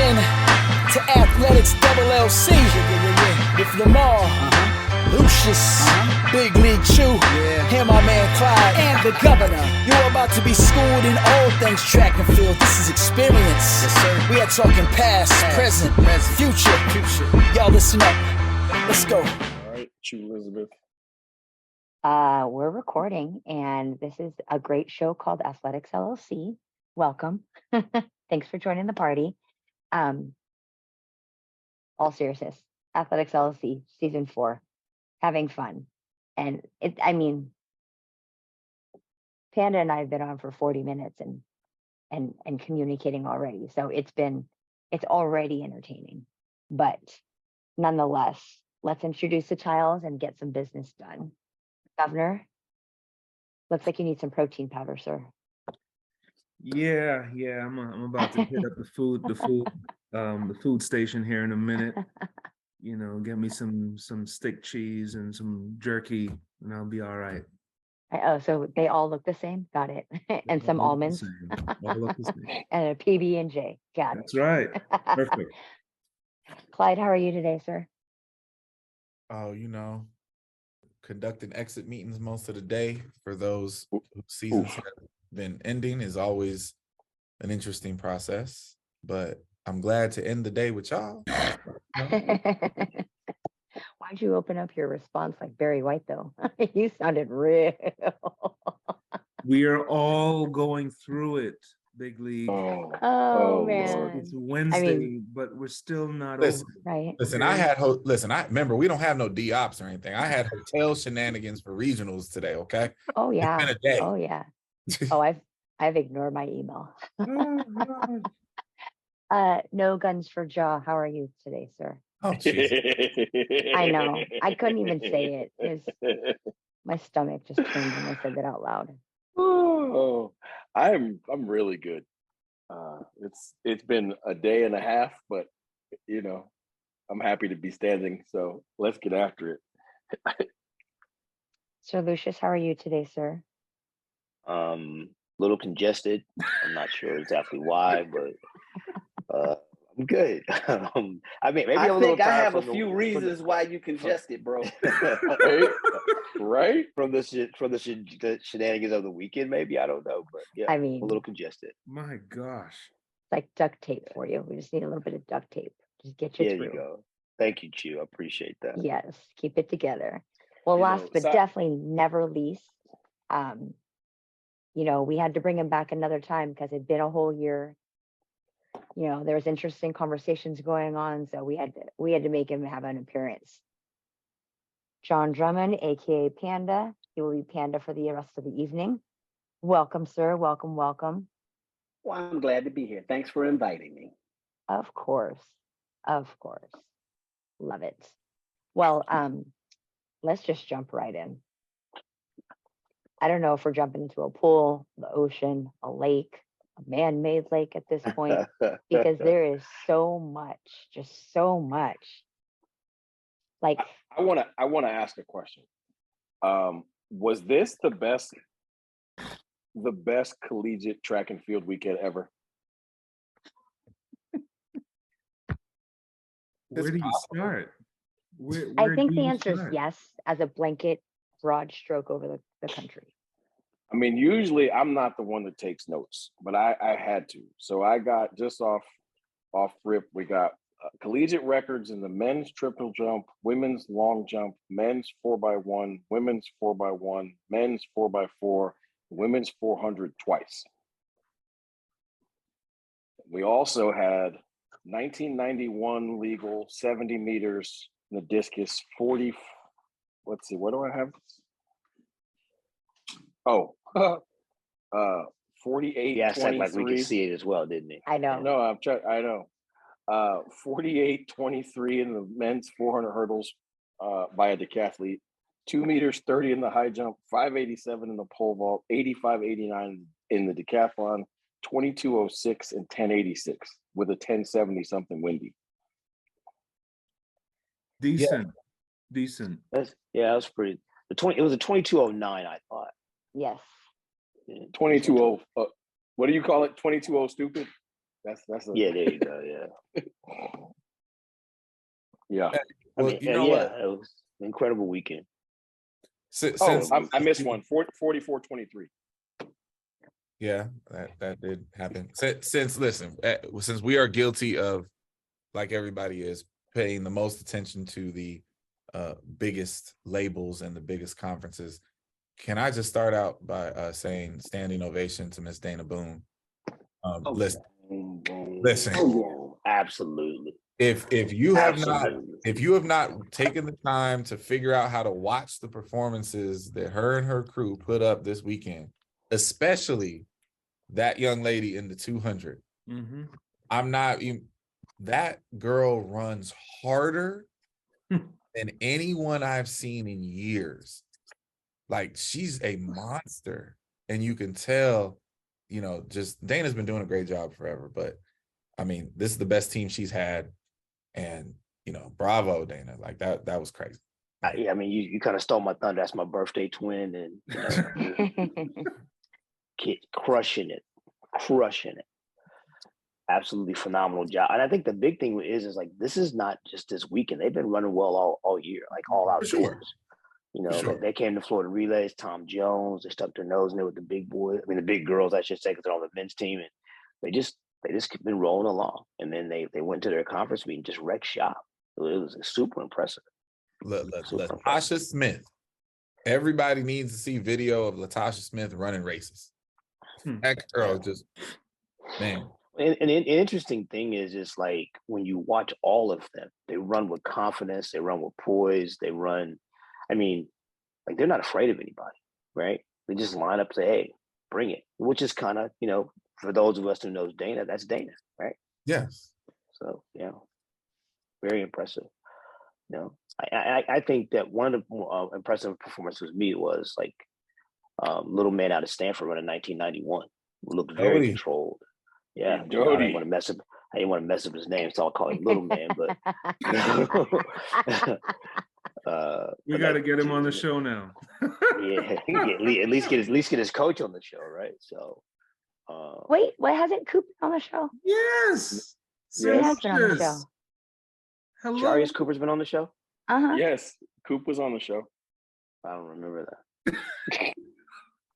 in to Athletics LLC with Lamar, Lucius, Big League Chew, and my man Clyde, and the governor. You're about to be schooled in all things track and field. This is experience. Yes, sir. We are talking past, present, future. Y'all listen up. Let's go. All right, Chew Elizabeth. We're recording, and this is a great show called Athletics LLC. Welcome. Thanks for joining the party. All seriousness, Athletics LLC season 4, having fun. And Panda and I have been on for 40 minutes and communicating already. So it's already entertaining, but nonetheless, let's introduce the child and get some business done. Governor, looks like you need some protein powder, sir. Yeah. I'm about to hit up the food station here in a minute. You know, get me some stick cheese and some jerky, and I'll be all right. Oh, so they all look the same? Got it. And some almonds. All look the same. And a PB&J. Got it. That's right. Perfect. Clyde, how are you today, sir? Oh, conducting exit meetings most of the day for those whose seasons have been ending is always an interesting process, but I'm glad to end the day with y'all. Why'd you open up your response like Barry White, though? You sounded real. We are all going through it, Big League. Oh man. It's Wednesday, but we're still not over. Right. Listen, I remember we don't have no D-ops or anything. I had hotel shenanigans for regionals today, okay? Oh yeah. It's been a day. Oh yeah. Oh, I've ignored my email. No guns for Jaw. How are you today, sir? Oh, Jesus. I know. I couldn't even say it. My stomach just turned when I said that out loud. Oh, I'm really good. It's been a day and a half, but I'm happy to be standing. So let's get after it. Sir Lucius, how are you today, sir? Little congested. I'm not sure exactly why, but I'm good. Maybe I I'm a little think I tired have a from few reasons why you congested, bro. right? From the shenanigans of the weekend. Maybe I don't know, but yeah, I mean, a little congested. My gosh. It's like duct tape for you. We just need a little bit of duct tape. Just get you There through. you go. Thank you, Chew. I appreciate that. Yes, keep it together. Well, last but definitely never least, we had to bring him back another time because it'd been a whole year. There was interesting conversations going on, so we had to make him have an appearance. John Drummond, aka Panda. He will be Panda for the rest of the evening. Welcome, sir. Welcome. Well, I'm glad to be here. Thanks for inviting me. Of course. Love it. Well, let's just jump right in. I don't know if we're jumping into a pool, the ocean, a lake, a man-made lake at this point, because there is so much, just so much. Like, I want to ask a question. Was this the best collegiate track and field weekend ever? Where do you start? I think the answer is yes, as a blanket broad stroke over the country. I mean, usually I'm not the one that takes notes, but I had to. So I got just off rip. We got collegiate records in the men's triple jump, women's long jump, men's 4x1, women's 4x1, men's 4x4, women's 400 twice. We also had 1991 legal 70 meters in the discus, 40. Let's see, what do I have? 48. Yeah, it's like we could see it as well, didn't he? I know. No, I'm trying. I know. 48-23 in the men's 400 hurdles by a decathlete, 2 meters 30 in the high jump, 587 in the pole vault, 85-89 in the decathlon, 2206 and 1086 with a 1070 something windy. Decent. That was pretty. It was a 2209, I thought. Yes. 22-0. What do you call it? 22-0 stupid? That's Yeah, there you go. Yeah. yeah. Well, you know what? it was an incredible weekend. Since I missed one. 44-23. yeah, that did happen. Since listen, since we are guilty of, like everybody is, paying the most attention to the biggest labels and the biggest conferences, can I just start out by saying standing ovation to Miss Dana Boone? Listen, Absolutely. if you have not taken the time to figure out how to watch the performances that her and her crew put up this weekend, especially that young lady in the 200, I'm not even, that girl runs harder than anyone I've seen in years. Like, she's a monster, and you can tell, just Dana's been doing a great job forever, but I mean, this is the best team she's had, and bravo, Dana. Like, that was crazy. I mean, you kind of stole my thunder. That's my birthday twin, and kid crushing it. Absolutely phenomenal job. And I think the big thing is like, this is not just this weekend. They've been running well all year, like all outdoors. Sure. They came to Florida Relays, Tom Jones. They stuck their nose in there with the big boys. I mean, the big girls, I should say, because they're on the men's team, and they just been rolling along. And then they went to their conference meeting, just wrecked shop. It was super impressive. Latasha Smith. Everybody needs to see video of Latasha Smith running races. That girl just, man. And an interesting thing is, just like, when you watch all of them, they run with confidence, they run with poise, they run, I mean, like, they're not afraid of anybody, right? They just line up and say, hey, bring it, which is kind of, for those of us who knows Dana, that's Dana, right? Yes. So, very impressive. I think that one of the more impressive performances for me was like little man out of Stanford running 1991. Looked very controlled. Yeah, Jody. I didn't want to mess up his name, so I'll call him Little Man. But we got to get him on the show now. Yeah, at least get his coach on the show, right? So, Wait, what, hasn't Coop been on the show? Yes. He has been on the show. Hello. Jarius Cooper's been on the show? Yes, Coop was on the show. I don't remember that.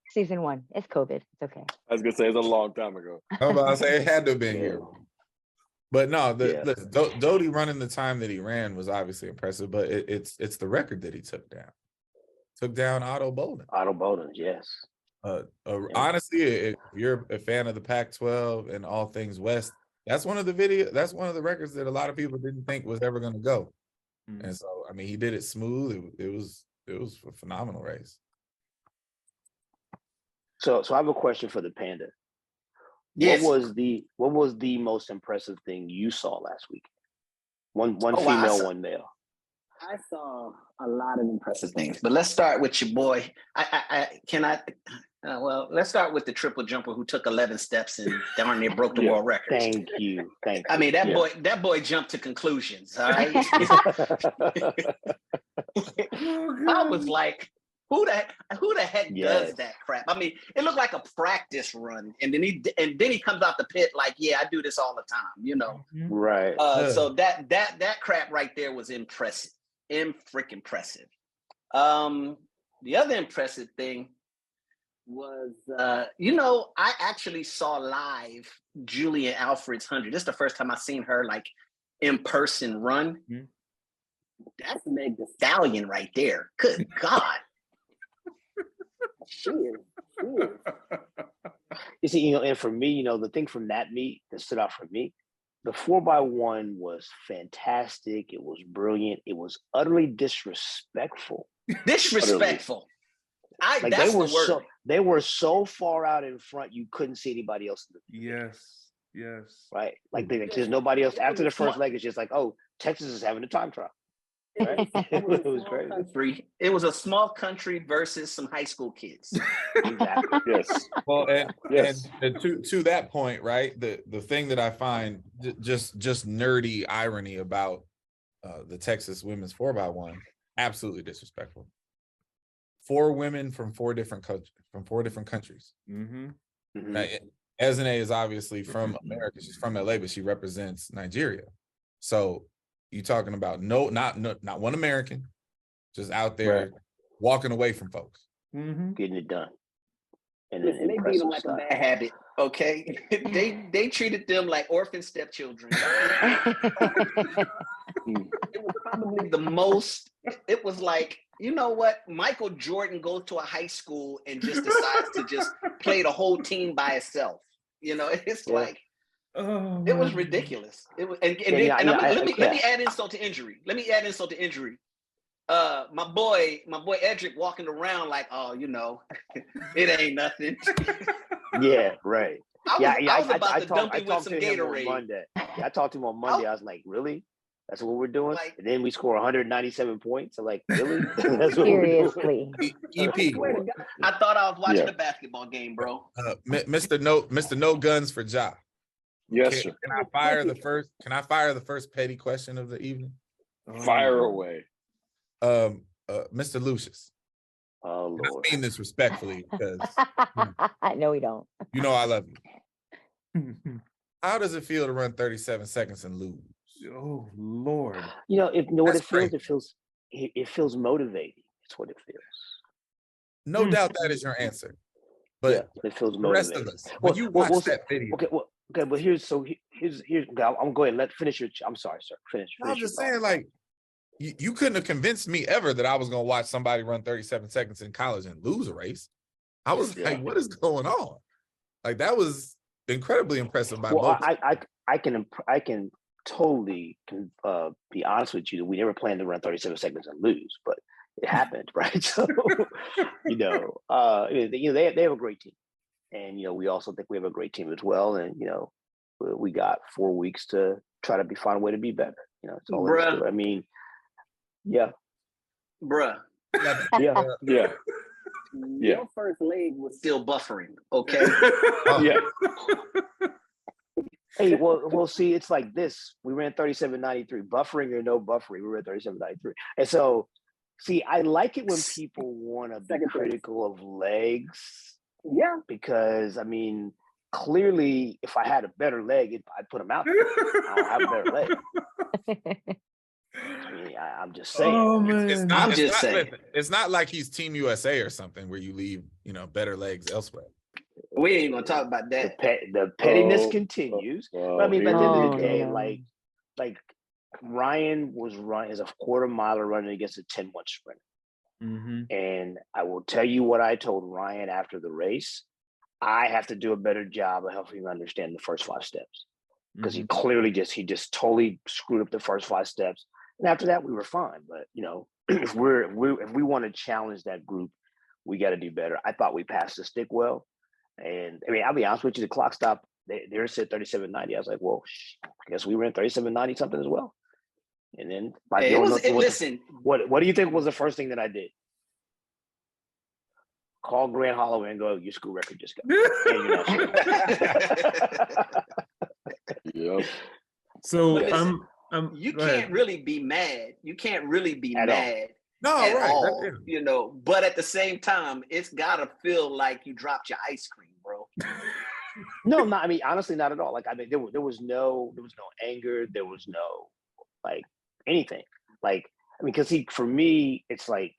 Season 1. It's COVID. It's okay. I was gonna say it's a long time ago. I was about to say it had to have been here. But no, Doty running the time that he ran was obviously impressive, but it's the record that he took down. Took down Otto Bolden. Otto Bolden, yes. Honestly, if you're a fan of the Pac-12 and all things West, that's one of the records that a lot of people didn't think was ever going to go. And so, I mean, he did it smooth. It was a phenomenal race. So I have a question for the Panda. Yes. What was the most impressive thing you saw last week? One female, one male. I saw a lot of impressive things, but let's start with your boy. Let's start with the triple jumper who took 11 steps and darn near broke the world record. Thank you. I mean, that boy jumped to conclusions. All right. I was like, who the heck does that crap? I mean, it looked like a practice run, and then he comes out the pit like, yeah, I do this all the time, Right. So that crap right there was impressive. Freaking impressive. The other impressive thing was, I actually saw live Julia Alfred's 100. This is the first time I've seen her like in person run. Mm-hmm. That's Meg Thee Stallion right there. Good God. She is. You see, and for me, the thing from that meet that stood out for me, the 4x1 was fantastic. It was brilliant. It was utterly disrespectful. Disrespectful. Utterly. That's the word. They were so far out in front, you couldn't see anybody else in the field. Yes. Right. Like there's nobody else after the first leg. It's just like, oh, Texas is having a time trial. Right? It was crazy. It was a small country versus some high school kids. Exactly. Yes. Well, and to that point, right? The thing that I find just nerdy irony about the Texas women's 4x1, absolutely disrespectful. 4 women from 4 different countries. Mm-hmm. Ezinne is obviously from America. She's from LA, but she represents Nigeria. So you talking about not one American, just out there walking away from folks. Getting it done. And Listen, they beat them like a bad habit. Okay, they treated them like orphan stepchildren. It was probably the most. It was like, you know what? Michael Jordan goes to a high school and just decides to just play the whole team by itself. You know, it's like it was ridiculous. It was, let me add insult to injury. My boy Edric walking around like, oh, you know, it ain't nothing. Yeah, right. I was about to dump him with some Gatorade. Monday. I talked to him on Monday. I was like, really? That's what we're doing? Like, and then we score 197 points. I'm like, really? That's what Seriously. EP. I thought I was watching a basketball game, bro. Mr. No Guns for Ja. Yes, sir. Can I fire the first petty question of the evening? Fire away. Mr. Lucius. Oh, Lord. I mean this respectfully because No, we don't. you know I love you. How does it feel to run 37 seconds and lose? Oh Lord. You know, what it feels, great. it feels motivating. It's what it feels. No doubt that is your answer. But it feels the rest motivating. of us, when you watch that video. Okay, but here's I'm gonna go ahead and finish your. I'm sorry, sir. Finish. I'm just saying, like, you couldn't have convinced me ever that I was gonna watch somebody run 37 seconds in college and lose a race. I was like, what is going on? Like, that was incredibly impressive by both. I can totally be honest with you that we never planned to run 37 seconds and lose, but it happened, right? So they have a great team, and we also think we have a great team as well, and we got 4 weeks to try to find a way to be better. It's all. I mean, yeah, bruh. Yeah. Your first leg was still buffering, okay? Yeah. Hey, well, see, it's like this. We ran 37.93, buffering or no buffering. We ran 37.93, and so, see, I like it when people want to be critical of legs. Yeah, because I mean, clearly, if I had a better leg, I'd put them out there. I don't have a better leg. I mean, I'm just saying. Oh, man. It's not like he's Team USA or something where you leave, better legs elsewhere. We ain't gonna talk about that. The pettiness continues. But I mean, at the end of the day, like Ryan was running as a quarter miler running against a 10-1 sprinter. And I will tell you what I told Ryan after the race. I have to do a better job of helping him understand the first 5 steps, because he clearly just totally screwed up the first 5 steps. And after that, we were fine. But if we want to challenge that group, we got to do better. I thought we passed the stick well, and I mean, I'll be honest with you, the clock stopped. They said 37.90. I was like, well, I guess we ran 37.90 something as well. And then, listen. What do you think was the first thing that I did? Call Grant Holloway and go, your school record just got. Yep. So you can't really be mad. You can't really be At mad. all. No, right. All, but at the same time, it's gotta feel like you dropped your ice cream, bro. No, I mean, honestly, not at all. Like, I mean, there was no anger. There was no anything. Like, I mean, because for me, it's like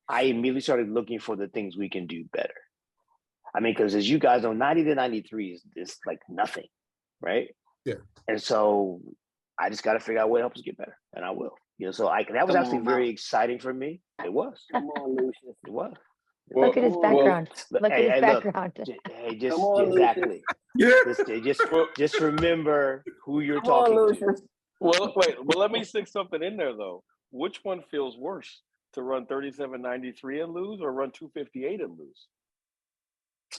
I immediately started looking for the things we can do better. I mean, because as you guys know, 90 to 93 is like nothing, right? Yeah. And so I just got to figure out what helps us get better, and I will. So that was actually very exciting for me. It was. Come on, Lucius. It was. Look at his background. Look at his background. Exactly. Just remember who you're talking to. Well, wait. Well, let me stick something in there though. Which one feels worse, to run 37.93 and lose, or run 2:58 and lose?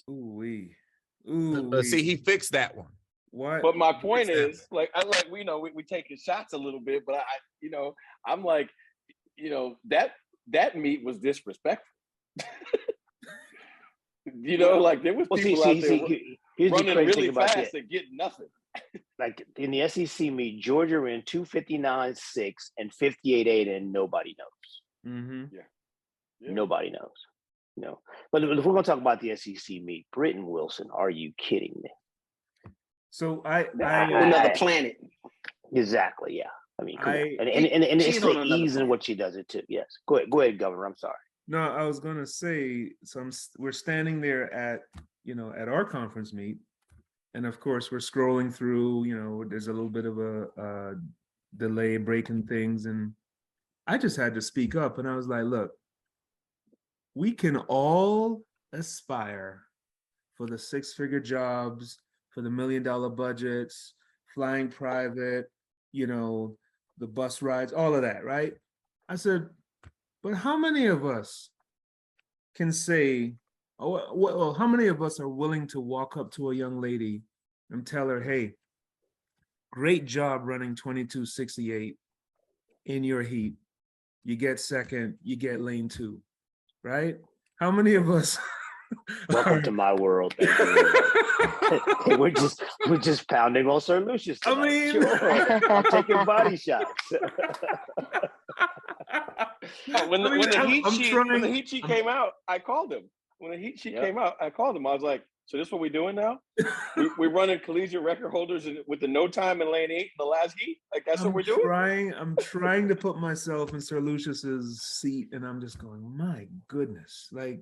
Oohwee. See, he fixed that one. What? But my point is, we taking shots a little bit, but I'm like, that meet was disrespectful. Like there was people out there running really fast and getting nothing. Like in the SEC meet, Georgia ran 2:59.6 and 58.8, and nobody knows. Yeah. Nobody knows. You know, but if we're going to talk about the SEC meet, Britton Wilson, are you kidding me? So Another planet. Exactly. Yeah. I mean, come on. And She's it's on the another ease in planet. what she does it too. Yes. Go ahead, Governor. I'm sorry. no, I was gonna say, so we're standing there at our conference meet, and of course we're scrolling through. There's a little bit of a delay breaking things, and I just had to speak up, and I was like, look, we can all aspire for the six-figure jobs, for the $1 million budgets, flying private, the bus rides, all of that, right? I said, but how many of us can say, well, how many of us are willing to walk up to a young lady and tell her, hey, great job running 2268 in your heat. You get second, you get lane 2, right? How many of us? Welcome to my world. we're just pounding on Sir Lucius tonight. I mean, sure. I'm taking body shots. When the heat sheet came out, I called him. When the heat sheet came out, I called him. I was like, so this is what we're doing now? we're running collegiate record holders with the no time in lane 8 in the last heat? Like, that's what we're doing? I'm trying to put myself in Sir Lucius's seat, and I'm just going, my goodness, like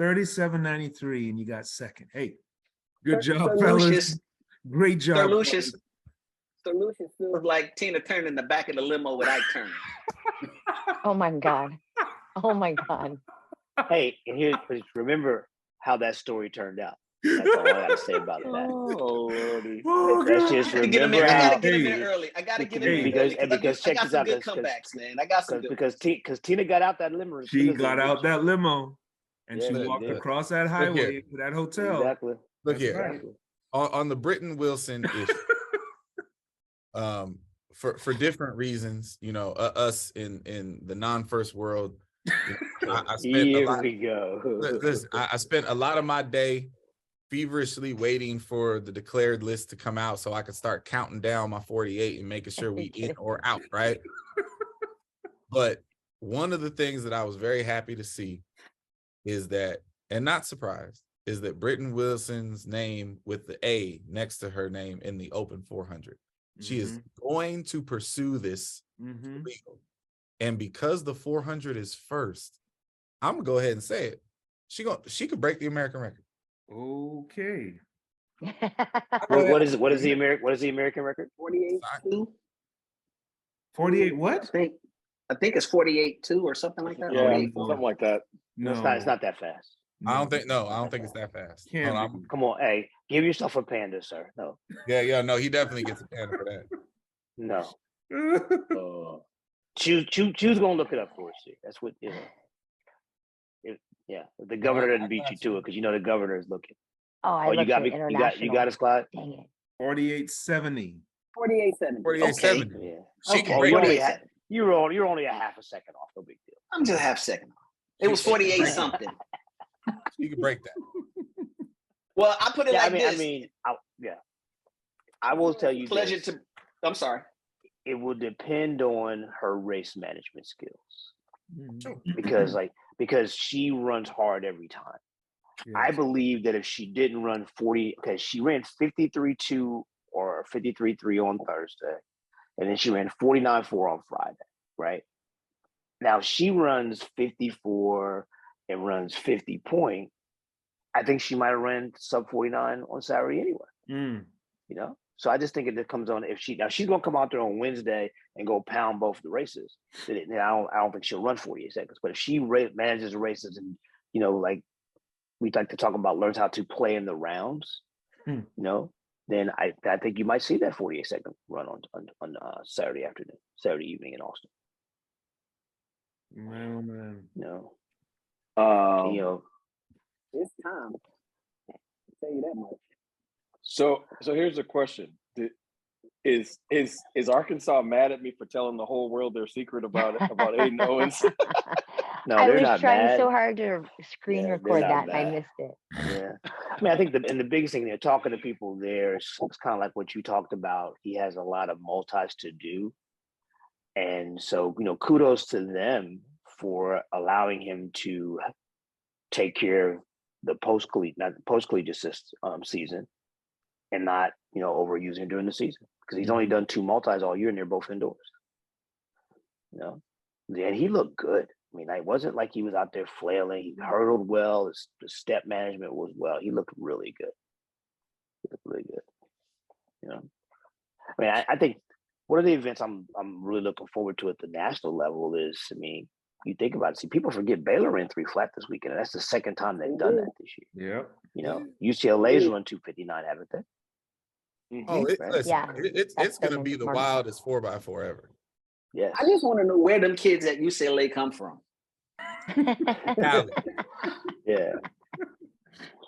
37.93, and you got second. Hey, good job, fellas. Great job. Sir Lucius feels like Tina Turner in the back of the limo with Ike Turner. Oh my God. Oh my God. Hey, and remember how that story turned out. That's all I gotta say about that. Oh, Lordy. Let's just I gotta remember get him in early. I gotta get him in early because I got some good comebacks, man. I got some good because Tina got out that limo. She got out that limo, and she walked did. across that highway to that hotel. Exactly. Look That's here. right. On the Britton Wilson issue, for different reasons, us in the non-first world, I spent a lot. Here we go. Listen, I spent a lot of my day feverishly waiting for the declared list to come out so I could start counting down my 48 and making sure we in or out, right? But one of the things that I was very happy to see is that, and not surprised, is that Britton Wilson's name with the A next to her name in the open 400. She is going to pursue this legal. And because the 400 is first, I'm gonna go ahead and say it. She could break the American record. Okay. What is the American record? 48-2. 48 what? I think it's 48-2 or something like that. Yeah, something like that. No, It's not that fast. I don't think it's that fast. Come on, hey, give yourself a Panda, sir. No. Yeah, no, he definitely gets a Panda for that. No. Choose gonna look it up for us. See. That's what if the governor doesn't beat you to it, because the governor is looking. You got me. You got us, Clyde. Dang it. 4870. 48-7. 48-7. Yeah. She can Okay. break You're only a half a second off. No big deal. I'm just a half second. It was 48 something. She can break that. Well, I put it like this. I will tell you. I'm sorry. It will depend on her race management skills, Mm-hmm. because she runs hard every time. Yes. I believe that if she didn't run 40, because she ran 53.2 or 53.3 on Thursday, and then she ran 49.4 on Friday, right? Now she runs 54 and runs 50 point. I think she might have ran sub 49 on Saturday anyway. So I just think it comes on if she's going to come out there on Wednesday and go pound both the races. Then I don't think she'll run 48 seconds. But if she manages the races and like we like to talk about, learns how to play in the rounds, then I think you might see that 48 second run on Saturday evening in Austin. Man. It's time. I'll tell you that much. So here's a question: Is Arkansas mad at me for telling the whole world their secret about Aiden Owens? No, I they're was not trying mad. so hard to screen record that, and I missed it. Yeah, I mean, I think the biggest thing they're talking to people there is kind of like what you talked about. He has a lot of multis to do, and so kudos to them for allowing him to take care of the post-collegiate season, and not, overusing during the season, because he's only done 2 multis all year and they're both indoors. And he looked good. I mean, it wasn't like he was out there flailing. He hurdled well. His step management was well. He looked really good. I mean, I think one of the events I'm really looking forward to at the national level is, I mean, you think about it. See, people forget Baylor ran 3 flat this weekend. And that's the second time they've done that this year. Yeah. UCLA's run 259, haven't they? Oh, Yeah. it's going to be the wildest 4x4 ever. Yes. I just want to know where them kids at UCLA come from. Cali. Yeah.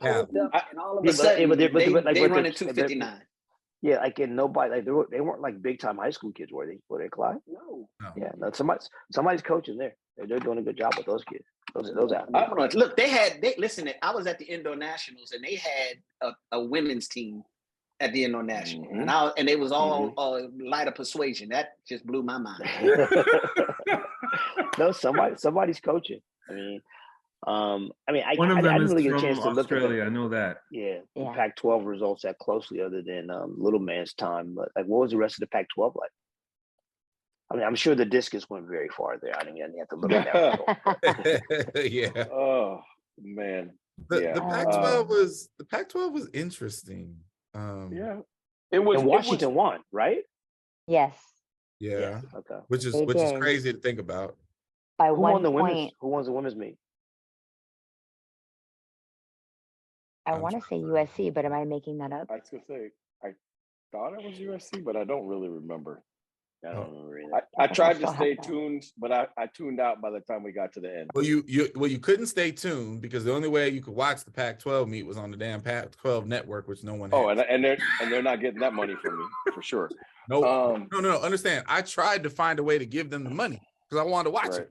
Cali. And all of a sudden, they run at 259. Yeah, like, and nobody, like, they weren't like big time high school kids, were they, Clyde? No. Yeah, no, somebody's coaching there. They're doing a good job with those kids. Those athletes. Look, listen, I was at the Indo Nationals and they had a women's team at the Indo National, and they was all light of persuasion. That just blew my mind. No, somebody's coaching. I mean, I One of them didn't really is get a chance from to look Australia. at I know that. the Pac-12 results that closely, other than little man's time. But like, what was the rest of the Pac-12 like? I mean, I'm sure the discus went very far there. I didn't even have to look at that. Yeah. Oh man. The Pac-12 was interesting. Yeah. It was. And Washington won, right? Yes. Yeah. Okay. Which is crazy to think about. By Who won the point, women's? Who won the women's meet? I want to say USC, but am I making that up? I was gonna say I thought it was USC, but I don't really remember. I don't remember either. I tried to still stay have that. tuned, but I tuned out by the time we got to the end. Well, you couldn't stay tuned because the only way you could watch the Pac-12 meet was on the damn Pac-12 network, which no one had. Oh, and they're not getting that money from me for sure. No, no. Understand? I tried to find a way to give them the money because I wanted to watch it.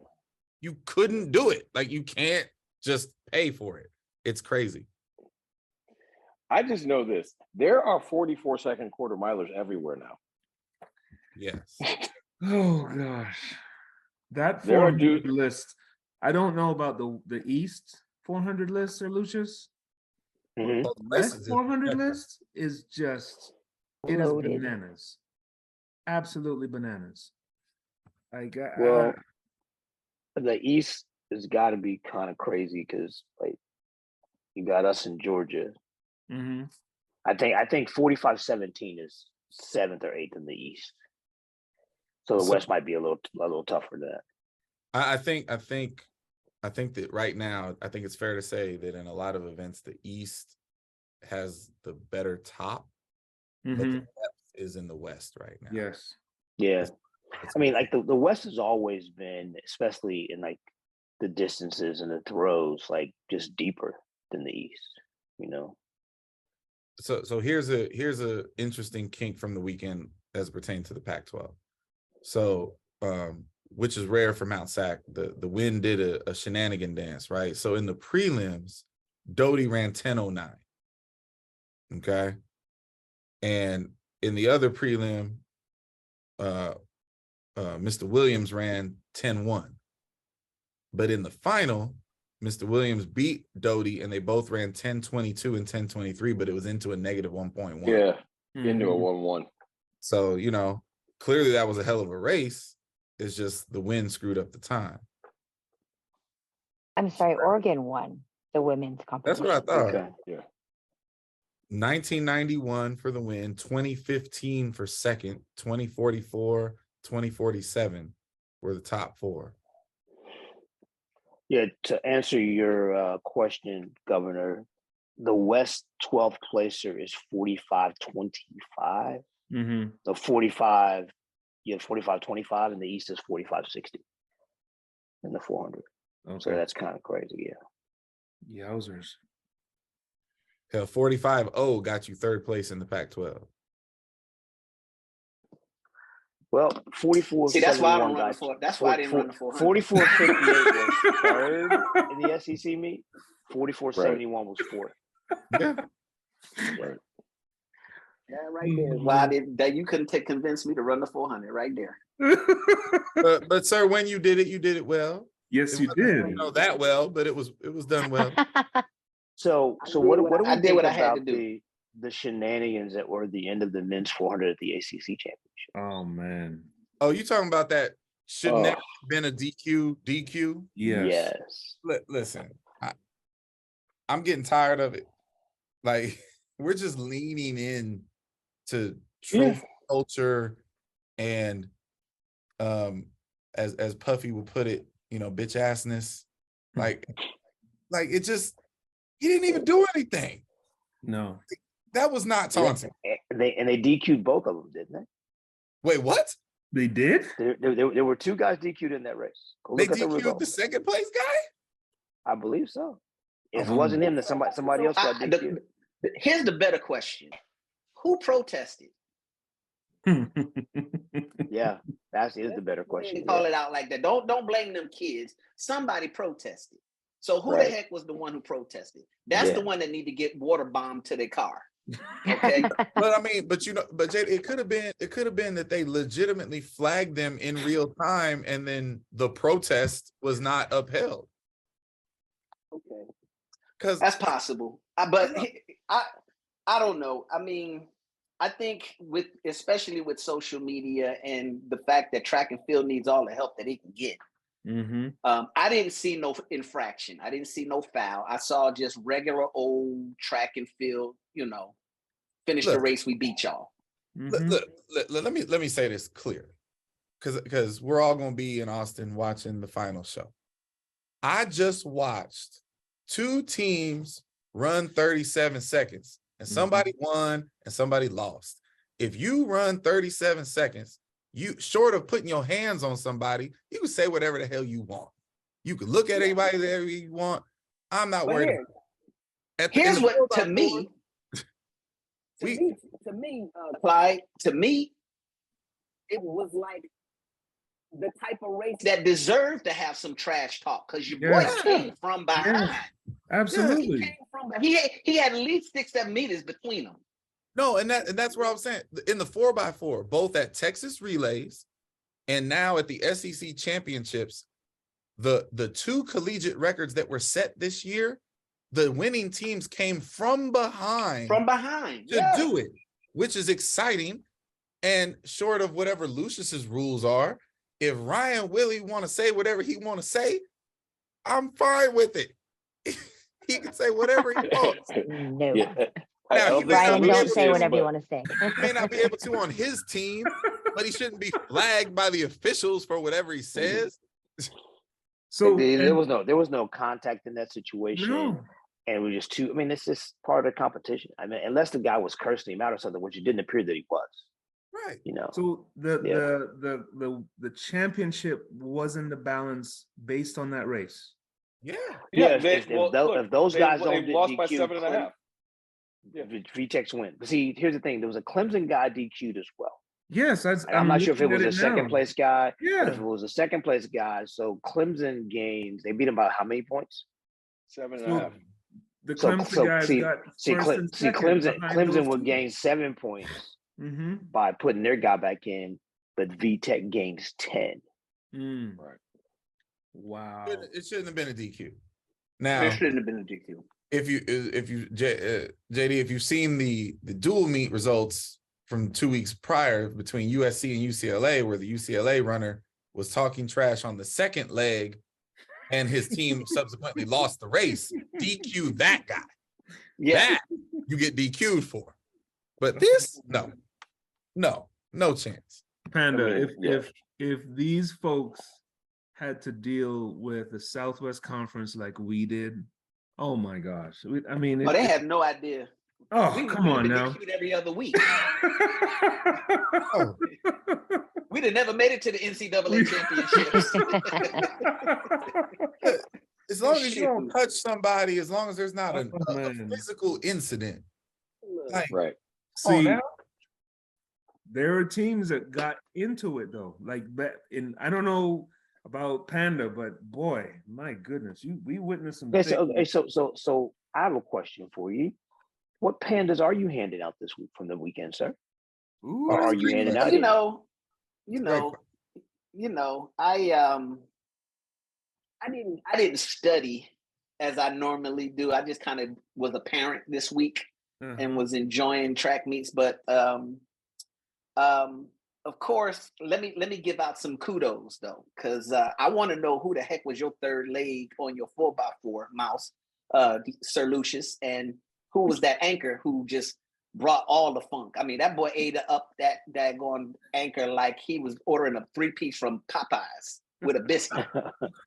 You couldn't do it. Like, you can't just pay for it. It's crazy. I just know this: there are 44-second quarter milers everywhere now. Yes. Oh gosh, that There are 400 list. I don't know about the East 400 list, Sir Lucius. Mhm. West 400 list is just it is Loaded. bananas, absolutely bananas. Well, the East has got to be kind of crazy because, like, you got us in Georgia. Mhm. I think 45-17 is 7th or 8th in the East. So the West might be a little tougher than that. I think that right now, I think it's fair to say that in a lot of events, the East has the better top, but the depth is in the West right now. Yes. Yeah. I mean, like, the West has always been, especially in like the distances and the throws, like, just deeper than the East, So here's a interesting kink from the weekend as it pertains to the Pac-12. So, which is rare for Mount Sac. The Wind did a shenanigan dance, right? So in the prelims, Doty ran 10:09. Okay. And in the other prelim, Mr. Williams ran 10:1. But in the final, Mr. Williams beat Doty and they both ran 10:22 and 10:23, but it was into a negative 1.1. Yeah, into a 1-1. So, clearly that was a hell of a race. It's just the Wind screwed up the time. I'm sorry, Oregon won the women's competition. That's what I thought. Okay. Yeah. 1991 for the Wind, 2015 for second, 2044, 2047 were the top 4. Yeah, to answer your question, Governor, the West 12th placer is 45-25. The 45, 45-25, and the East is 45-60 in the 400. Okay. So that's kind of crazy, yeah. Yowzers. Hell, 45-0 got you 3rd place in the Pac-12. Well, 44. See, that's why I don't run the 400. That's why I didn't run the 400. 44-58 was 3rd in the SEC meet. 44-71 was 4th. Yeah. Right. Yeah, right there. Why that you couldn't convince me to run the 400 right there. But sir, when you did it well. Yes, you did. That well, but it was done well. So what do I we did think what I had to about do. the shenanigans that were the end of the men's 400 at the ACC championship? Oh man. Oh, you talking about that? Shouldn't that have been a DQ? Yes. Listen, I'm getting tired of it. Like we're just leaning in to trophy culture and as Puffy would put it, bitch assness. Like it just, he didn't even do anything. No. That was not taunting. They DQ'd both of them, didn't they? Wait, what? They did? There were 2 guys DQ'd in that race. Go They look at the DQ'd results. the second place guy? I believe so. If it wasn't him, then somebody else got DQ'd. Here's the better question: who protested? Yeah, that is the better question. Call it out like that. Don't blame them kids. Somebody protested. So who the heck was the one who protested? That's the one that need to get water bombed to their car. Okay. but Jade, it could have been that they legitimately flagged them in real time and then the protest was not upheld. Okay. Because that's possible. But I don't know. I mean, I think especially with social media and the fact that track and field needs all the help that it can get. Mm-hmm. I didn't see no infraction. I didn't see no foul. I saw just regular old track and field, finish the race, we beat y'all. Mm-hmm. Let me say this clear. Because we're all gonna be in Austin watching the final show. I just watched 2 teams run 37 seconds and somebody won and somebody lost. If you run 37 seconds, you short of putting your hands on somebody, you can say whatever the hell you want. You can look at anybody there you want. I'm not worried. Here's what to me, Clyde, to me, it was like the type of race that deserved to have some trash talk because your boy came from behind. Yeah. Absolutely. He had at least 6-7 meters between them. No, and that's what I'm saying. In the 4x4, both at Texas Relays and now at the SEC Championships, the 2 collegiate records that were set this year, the winning teams came from behind to do it, which is exciting. And short of whatever Lucius's rules are, if Ryan Willie want to say whatever he want to say, I'm fine with it. He can say whatever he wants. No. Yeah. Now, Ryan, don't say whatever you want to say. He may not be able to on his team, but he shouldn't be flagged by the officials for whatever he says. So there was no contact in that situation. No. And it was just it's just part of the competition. I mean, unless the guy was cursing him out or something, which it didn't appear that he was. Right. So the championship wasn't the balance based on that race. Yeah. If those guys don't get lost DQ'd, by 7.5. Yeah. VTEX win. But see, here's the thing: there was a Clemson guy DQ'd as well. Yes, I'm not sure if it was a second place guy. Yeah. But if it was a second place guy, so Clemson gains. They beat him by how many points? 7.5. The Clemson guys got Clemson would gain 7 points by putting their guy back in, but VTech gains 10. Right. Wow. It shouldn't have been a DQ. Now it shouldn't have been a DQ. If you JD, if you've seen the dual meet results from 2 weeks prior between USC and UCLA, where the UCLA runner was talking trash on the second leg and his team subsequently lost the race, DQ that guy. Yeah. That you get DQ'd for. But this, no chance. Panda, if these folks had to deal with the Southwest Conference like we did, oh my gosh! They had no idea. Oh, come on now! Every other week. We'd have never made it to the NCAA championships. As long as you don't touch somebody, as long as there's not a physical incident. Right. See, there are teams that got into it though. I don't know about Panda, but boy, my goodness, we witnessed some. So I have a question for you. What pandas are you handing out this week from the weekend, sir? Ooh, or are you handing out? I didn't study as I normally do. I just kind of was a parent this week and was enjoying track meets. But of course, let me give out some kudos though, because I want to know who the heck was your third leg on your 4x4 mouse, Sir Lucius, and who was that anchor who just brought all the funk. I mean, that boy ate up that daggone anchor like he was ordering a 3-piece from Popeyes with a biscuit.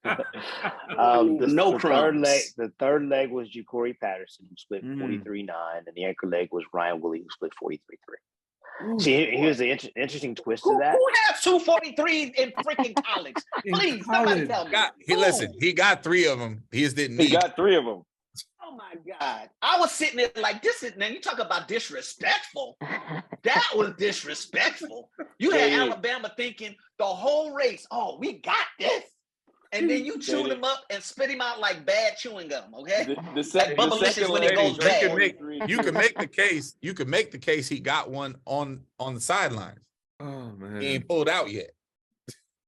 No crumbs. The third leg was Ja'Cory Patterson, who split 43.9, and the anchor leg was Ryan Willie, who split 43.3. See, here's the interesting twist to that. Who has 243 in freaking college? Please, somebody tell me. Listen, he got 3 of them. He just didn't need. He got 3 of them. Oh my God. I was sitting there like, this is, man, you talk about disrespectful. That was disrespectful. You had Alabama thinking the whole race, oh, we got this. And then you chew them up and spit him out like bad chewing gum, okay? The second when it goes bad. You can make the case. You can make the case he got one on the sidelines. Oh man, he ain't pulled out yet.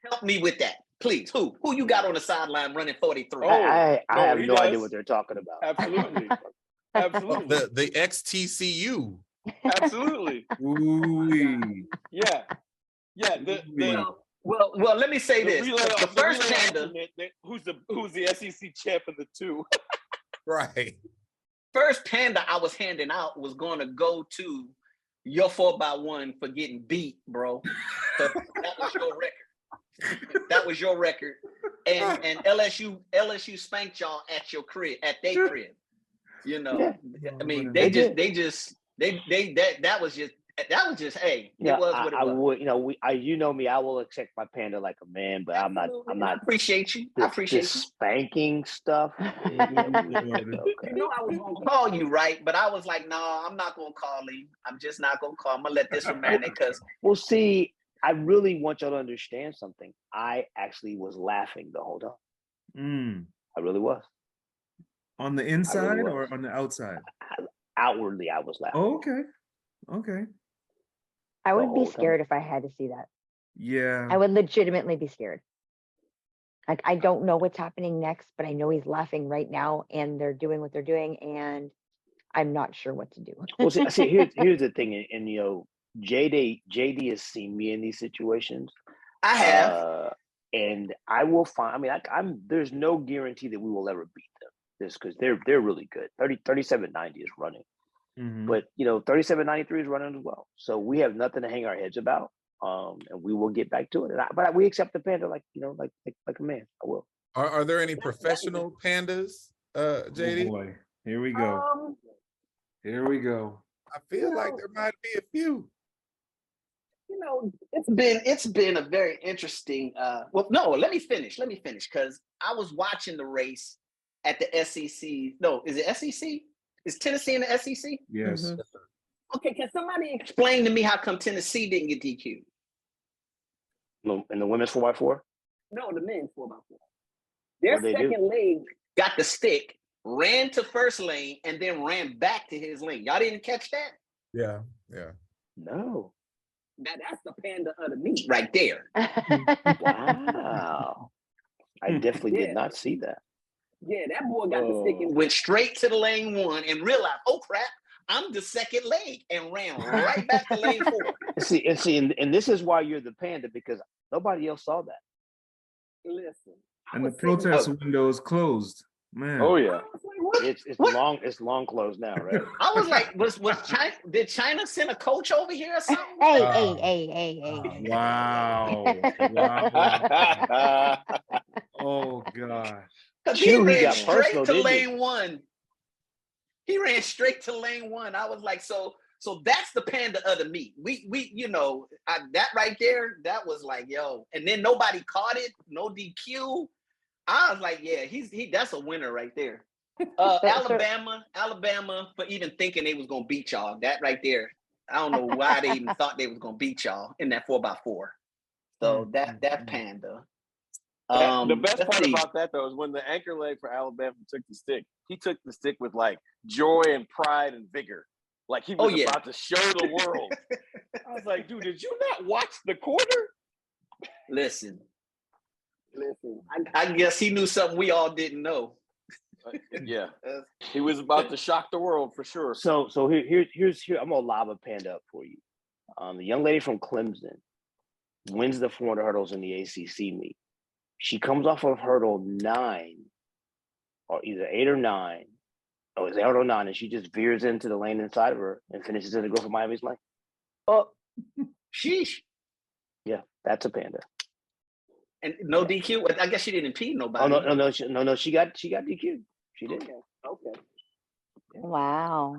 Help me with that, please. Who you got on the sideline running 43? I have no idea what they're talking about. Absolutely, absolutely. The XTCU. Absolutely. Oohwee. Yeah. Well, let me say this. The first Panda, who's the SEC champ of the 2? Right. First Panda I was handing out was going to go to your 4x1 for getting beat, bro. So that was your record. That was your record. And LSU spanked y'all at your crib, at their crib. You know, I mean, that was just, hey, it was what it was. I would, you know me, I will accept my Panda like a man, but I'm not. I appreciate you. I appreciate you. Spanking stuff. You know, I was gonna call you, right? But I was like, no, I'm not gonna call him. I'm just not gonna call. I'm gonna let this one marinate because. Well, see, I really want y'all to understand something. I actually was laughing the whole time. I really was. On the inside or on the outside? Outwardly, I was laughing. Oh, okay. I would be scared if I had to see that. Yeah. I would legitimately be scared. Like, I don't know what's happening next, but I know he's laughing right now and they're doing what they're doing and I'm not sure what to do. Well, see here's the thing. And JD has seen me in these situations. I have. And I will find, there's no guarantee that we will ever beat them. This because they're really good. 37.90 is running. But 37.93 is running as well. So we have nothing to hang our heads about. And we will get back to it. But we accept the Panda like a man. I will. Are there any professional pandas, JD? Oh boy. Here we go. Here we go. I feel like there might be a few. It's been a very interesting let me finish because I was watching the race at the SEC. No, is it SEC? Is Tennessee in the SEC? Yes. Okay, can somebody explain to me how come Tennessee didn't get DQ? No, in the women's 4x4? No, the men's 4x4. Their second leg got the stick, ran to first lane, and then ran back to his lane. Y'all didn't catch that? Yeah. No. That's the Panda of the meat right there. Wow. I definitely did not see that. Yeah, that boy got the stick and went straight to the lane 1 and realized, oh crap, I'm the second leg, and ran right back to lane 4. And this is why you're the Panda, because nobody else saw that. Listen. And the protest window is closed. Man. Oh yeah. It's long closed now, right? I was like, was China? Did China send a coach over here or something? Hey. Wow. Oh gosh. He ran straight to lane 1. He ran straight to lane 1. I was like, so that's the Panda of the meat. We that right there, that was like, yo. And then nobody caught it, no DQ. I was like, yeah, that's a winner right there. Alabama for even thinking they was gonna beat y'all. That right there, I don't know why they even thought they was gonna beat y'all in that 4x4. So that's Panda. The best part about that though is when the anchor leg for Alabama took the stick. He took the stick with like joy and pride and vigor, like he was about to show the world. I was like, dude, did you not watch the quarter? Listen, Listen, I guess he knew something we all didn't know. Yeah, he was about to shock the world for sure. So here's I'm gonna lob a Panda up for you. The young lady from Clemson wins the 400 hurdles in the ACC meet. She comes off of hurdle 9, or either 8 or 9. Oh, it's 8 or 9, and she just veers into the lane inside of her and finishes in the Go for Miami's lane. Oh, sheesh. Yeah, that's a Panda. And no DQ. I guess she didn't impede nobody. Oh no, she got DQ. She did. Okay. Wow.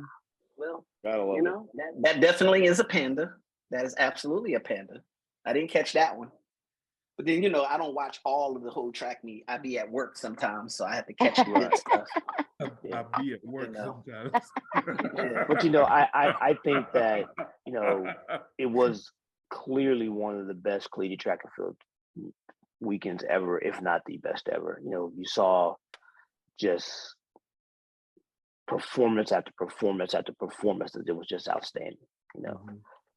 Well, Gotta love you know, that definitely is a Panda. That is absolutely a Panda. I didn't catch that one. But then, you know, I don't watch all of the whole track meet. I be at work sometimes, so I have to catch the good stuff. I'll be at work sometimes. But you know, I think that, you know, it was clearly one of the best collegiate track and field weekends ever, if not the best ever. You know, you saw just performance after performance after performance that it was just outstanding, you know.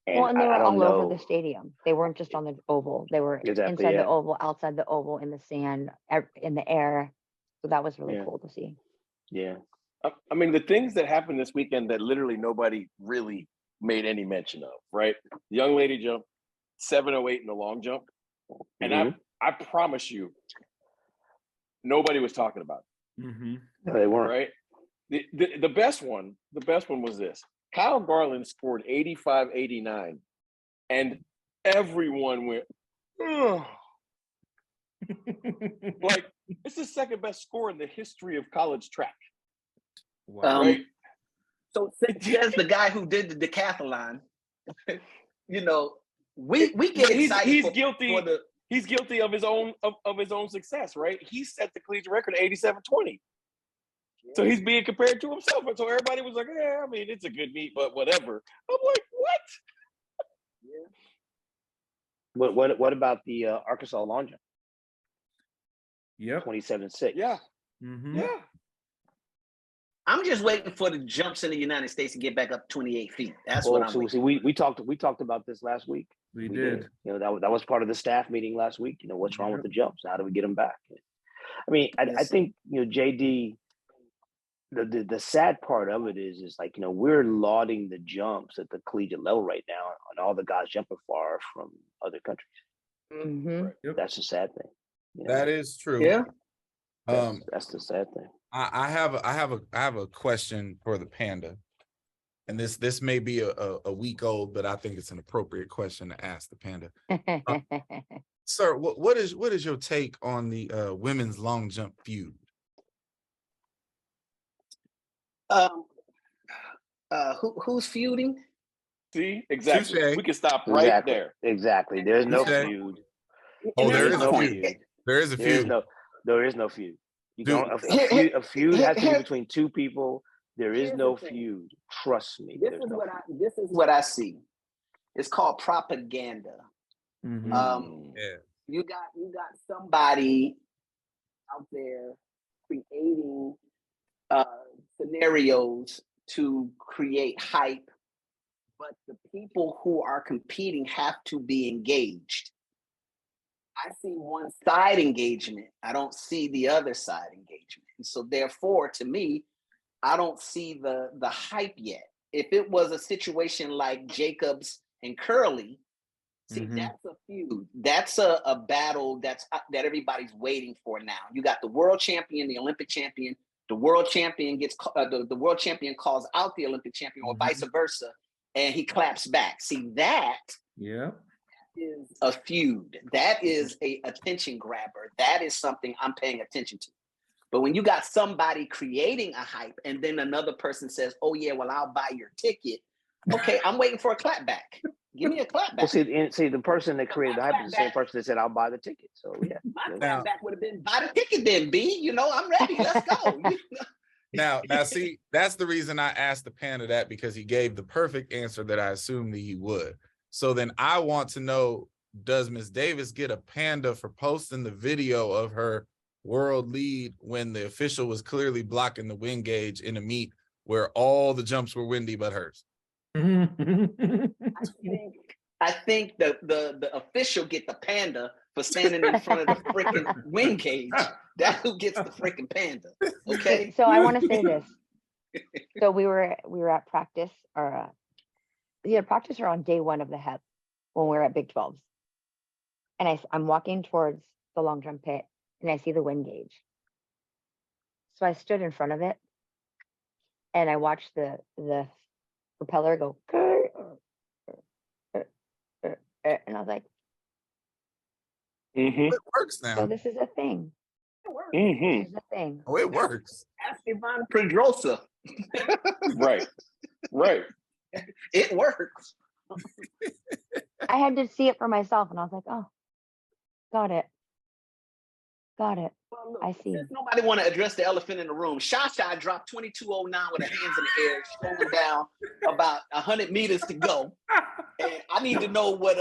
Well, and they were I don't all know. over the stadium. They weren't just on the oval. They were Exactly, inside yeah. the oval, outside the oval, in the sand, in the air. So that was really cool to see. Yeah. I mean, the things that happened this weekend that literally nobody really made any mention of, right? The young lady jumped 7:08 in the long jump. And I promise you, nobody was talking about it. No, they weren't. Right? The best one was this. Kyle Garland scored 85-89, and everyone went, ugh. Like, it's the second best score in the history of college track. Wow. Right? So as the guy who did the decathlon, you know, we get excited. He's guilty. He's guilty of his own success, right? He set the collegiate record at 87-20. So he's being compared to himself. And so everybody was like, yeah, I mean, it's a good meet, but whatever. I'm like, what? What about the Arkansas long jump? Yep. 27-6. Yeah. Yeah. I'm just waiting for the jumps in the United States to get back up 28 feet. That's what I'm waiting. We talked about this last week. We did. You know, that was part of the staff meeting last week. You know, what's wrong with the jumps? How do we get them back? I mean, I think, you know, JD, the sad part of it is like, you know, we're lauding the jumps at the collegiate level right now, and all the guys jumping far from other countries. Right. That's the sad thing. You know? That is true. Yeah. That's the sad thing. I have a question for the Panda, and this may be a week old, but I think it's an appropriate question to ask the Panda. Sir, what is your take on the women's long jump feud? Who's feuding? See, exactly. Touché. We can stop right there. Exactly. There's no feud. Oh, there is no a feud. There is a feud. There is no feud. You Dude. don't, a feud has to be between two people. There is no feud. Trust me. This is what I see. It's called propaganda. Yeah. You got somebody out there creating scenarios to create hype, but the people who are competing have to be engaged. I see one side engagement. I don't see the other side engagement. And so therefore, to me, I don't see the hype yet. If it was a situation like Jacobs and Curly, see, that's a feud. That's a battle that everybody's waiting for now. You got the world champion, the Olympic champion. The world champion gets the world champion calls out the Olympic champion, or vice versa, and he claps back. See, that is a feud. That is a attention grabber. That is something I'm paying attention to. But when you got somebody creating a hype and then another person says, "Oh yeah, well I'll buy your ticket," okay, I'm waiting for a clap back. Give me a clap back. Well, see, the person that created the hype is the same person that said, "I'll buy the ticket." So yeah, my clap back would have been, "Buy the ticket, then B. You know, I'm ready. Let's go." Now, see, that's the reason I asked the Panda that, because he gave the perfect answer that I assumed that he would. So then I want to know, does Miss Davis get a Panda for posting the video of her world lead when the official was clearly blocking the wind gauge in a meet where all the jumps were windy but hers? I I think the official get the panda for standing in front of the freaking wind gauge. That's who gets the freaking panda. Okay. So I want to say this. So we were at practice, or practice or on day one of the HEP when we were at Big 12s. And I'm walking towards the long jump pit and I see the wind gauge. So I stood in front of it and I watched the propeller go, and I was like, Mm-hmm. It works now. so this is a thing. Mm-hmm. This is a thing. Oh, it works. Ask Ivan Pedrosa. Right. Right. It works. I had to see it for myself and I was like, oh, got it. Got it. Well, look, I see. since nobody want to address the elephant in the room, Shasha dropped 2209 with her hands in the air, slowing down about 100 meters to go. And I need to know what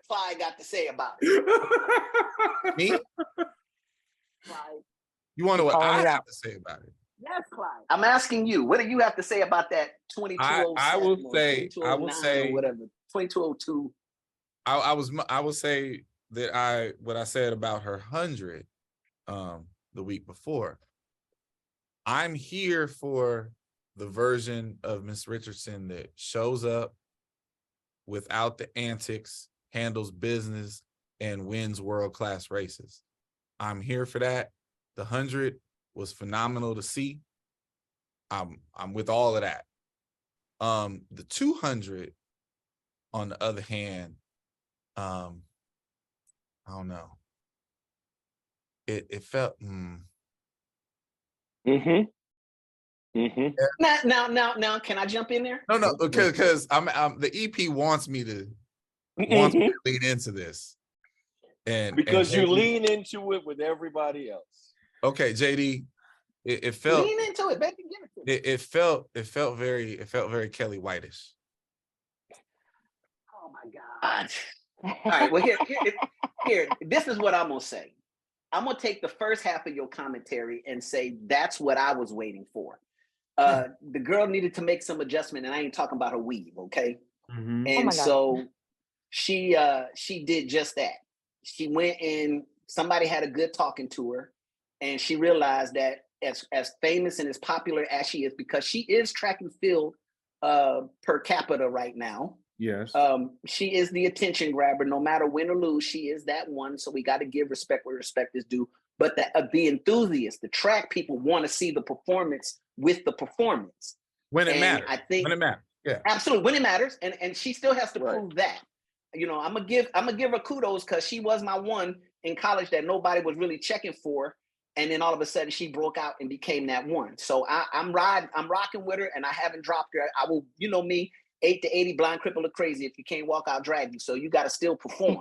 Clyde got to say about it. Me? Clyde. You wonder what Calling I you have out. to say about it? Yes, Clyde. I'm asking you, what do you have to say about that 2207 I will or say- 2209 or whatever, 2202? I will say that what I said about her 100 the week before. I'm here for the version of Miss Richardson that shows up without the antics, handles business, and wins world-class races. I'm here for that. The 100 was phenomenal to see. I'm with all of that. The 200, on the other hand, I don't know. It felt Mm-hmm. Mm-hmm. Now, can I jump in there? no, because I'm the EP wants me to lean into this, and Because you JD, lean into it with everybody else. Okay, JD, it felt Lean into it, baby. Give it to me. it felt very Kelly Whitish. Oh my God. All right, well, here, this is what I'm gonna say. I'm gonna take the first half of your commentary and say that's what I was waiting for. The girl needed to make some adjustment, and I ain't talking about her weave, okay? Mhm. Oh And my God. so she did just that. She went in, somebody had a good talking to her, and she realized that as famous and as popular as she is, because she is track and field per capita right now. Yes. She is the attention grabber. No matter win or lose, she is that one. So we got to give respect where respect is due. But the enthusiasts, the track people, want to see the performance with the performance. When it And matters. I think When it matters. Yeah. absolutely when it matters, and she still has to Right. prove that. You know, I'm gonna give her kudos because she was my one in college that nobody was really checking for, and then all of a sudden she broke out and became that one. So I'm rocking with her, and I haven't dropped her. I will, you know me, 8 to 80, blind, crippled, or crazy. If you can't walk, I'll drag you. So you got to still perform.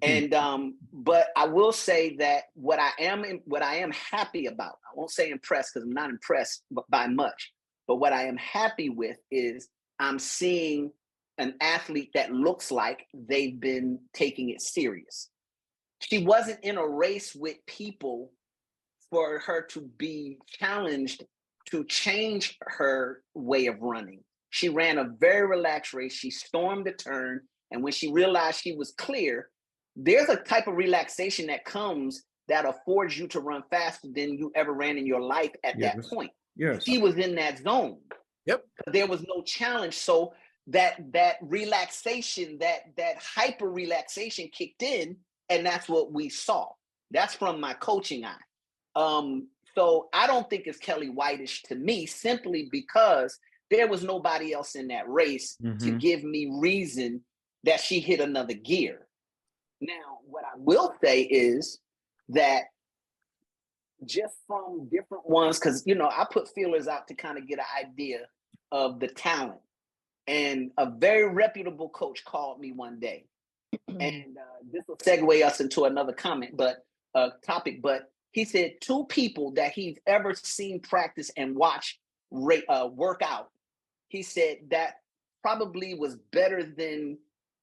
And but I will say that what I am happy about, I won't say impressed because I'm not impressed by much, but what I am happy with is I'm seeing an athlete that looks like they've been taking it serious. She wasn't in a race with people for her to be challenged to change her way of running. She ran a very relaxed race. She stormed the turn. And when she realized she was clear, there's a type of relaxation that comes that affords you to run faster than you ever ran in your life at that point. Yes. She was in that zone. Yep. There was no challenge. So that relaxation, that hyper relaxation kicked in, and that's what we saw. That's from my coaching eye. So I don't think it's Kelly Whitish to me, simply because there was nobody else in that race to give me reason that she hit another gear. Now, what I will say is that just from different ones, because, you know, I put feelers out to kind of get an idea of the talent. And a very reputable coach called me one day. And this will segue us into another topic, but he said 2 people that he's ever seen practice and watch work out. He said that probably was better than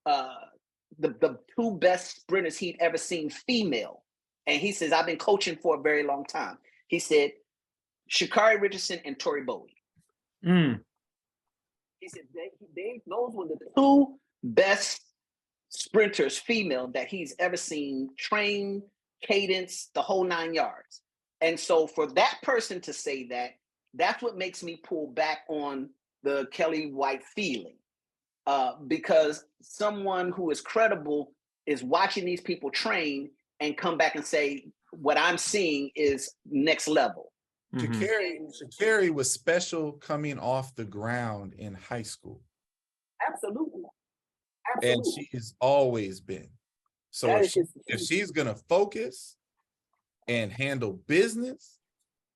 the 2 best sprinters he'd ever seen female. And he says, I've been coaching for a very long time. He said, Sha'Carri Richardson and Tori Bowie. He said, those were the 2 best sprinters, female, that he's ever seen, train, cadence, the whole 9 yards. And so for that person to say that, that's what makes me pull back on the Kelly White feeling. Because someone who is credible is watching these people train and come back and say, what I'm seeing is next level. Sha'Carri was special coming off the ground in high school. Absolutely. And she's always been. So if she's gonna focus and handle business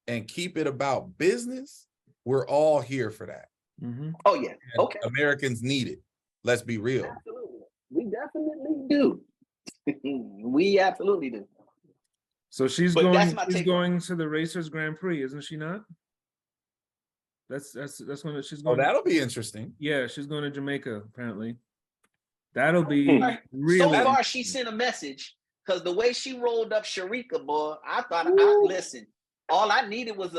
and keep it about business, we're all here for that. Oh yeah. And okay. Americans need it. Let's be real. Absolutely. We definitely do. We absolutely do. So she's But going. that's She's going to the Racers Grand Prix, isn't she not? That's when she's Oh, going. that'll be interesting. Yeah, she's going to Jamaica apparently. That'll be really. So far, she sent a message because the way she rolled up Sharika, boy, I thought, listen, all I needed was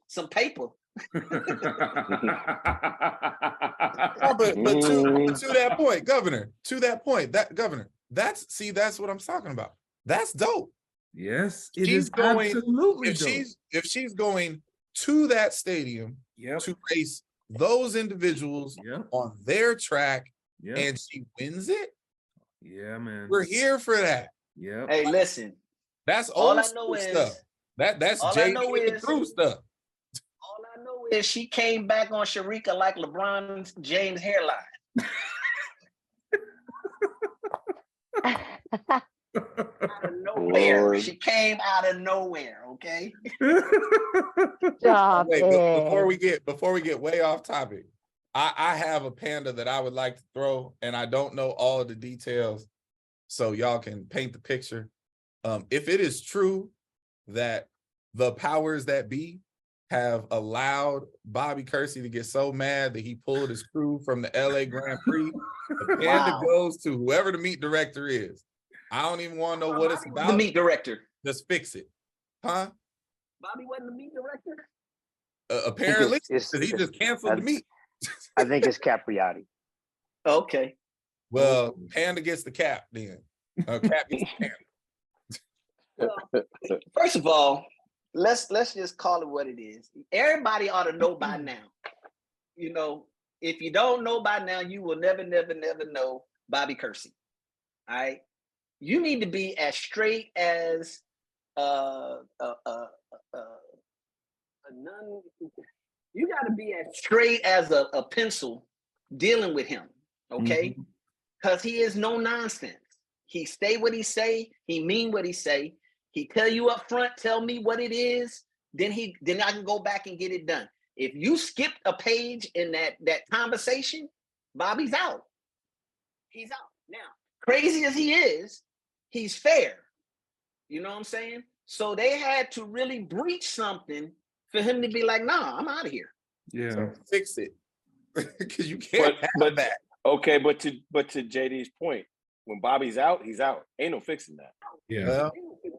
some paper. Oh, but to that point, Governor, that's what I'm talking about. That's dope. Yes, she's going, absolutely dope. If she's going to that stadium to race those individuals on their track and she wins it, man, we're here for that. Hey, listen, that's all I know is stuff. That's JD through stuff. All I know is she came back on Sharika like LeBron James' hairline. Out of nowhere. Lord. She came out of nowhere, okay? Stop Wait, it. before we get way off topic, I have a panda that I would like to throw, and I don't know all of the details, so y'all can paint the picture. If it is true that the powers that be have allowed Bobby Kersee to get so mad that he pulled his crew from the LA Grand Prix, the panda goes to whoever the meet director is. I don't even want to know what it's about. The meet director. Just fix it. Huh? Bobby wasn't the meet director? Apparently, because he just canceled the meet. I think it's Capriati. Okay. Well, Panda gets the cap then. Cap gets the Panda. First of all, let's just call it what it is. Everybody ought to know by now. You know, if you don't know by now, you will never know Bobby Kersee. All right. You need to be as straight as you got to be as straight as a pencil dealing with him, okay? Because he is no nonsense. He say what he say. He mean what he say. He tell you up front, tell me what it is. Then I can go back and get it done. If you skipped a page in that conversation, Bobby's out. He's out. Now, crazy as he is, he's fair. You know what I'm saying? So they had to really breach something for him to be like, nah, I'm out of here. Yeah. So fix it. Because you can't have that. Okay, but to JD's point, when Bobby's out, he's out. Ain't no fixing that. Yeah.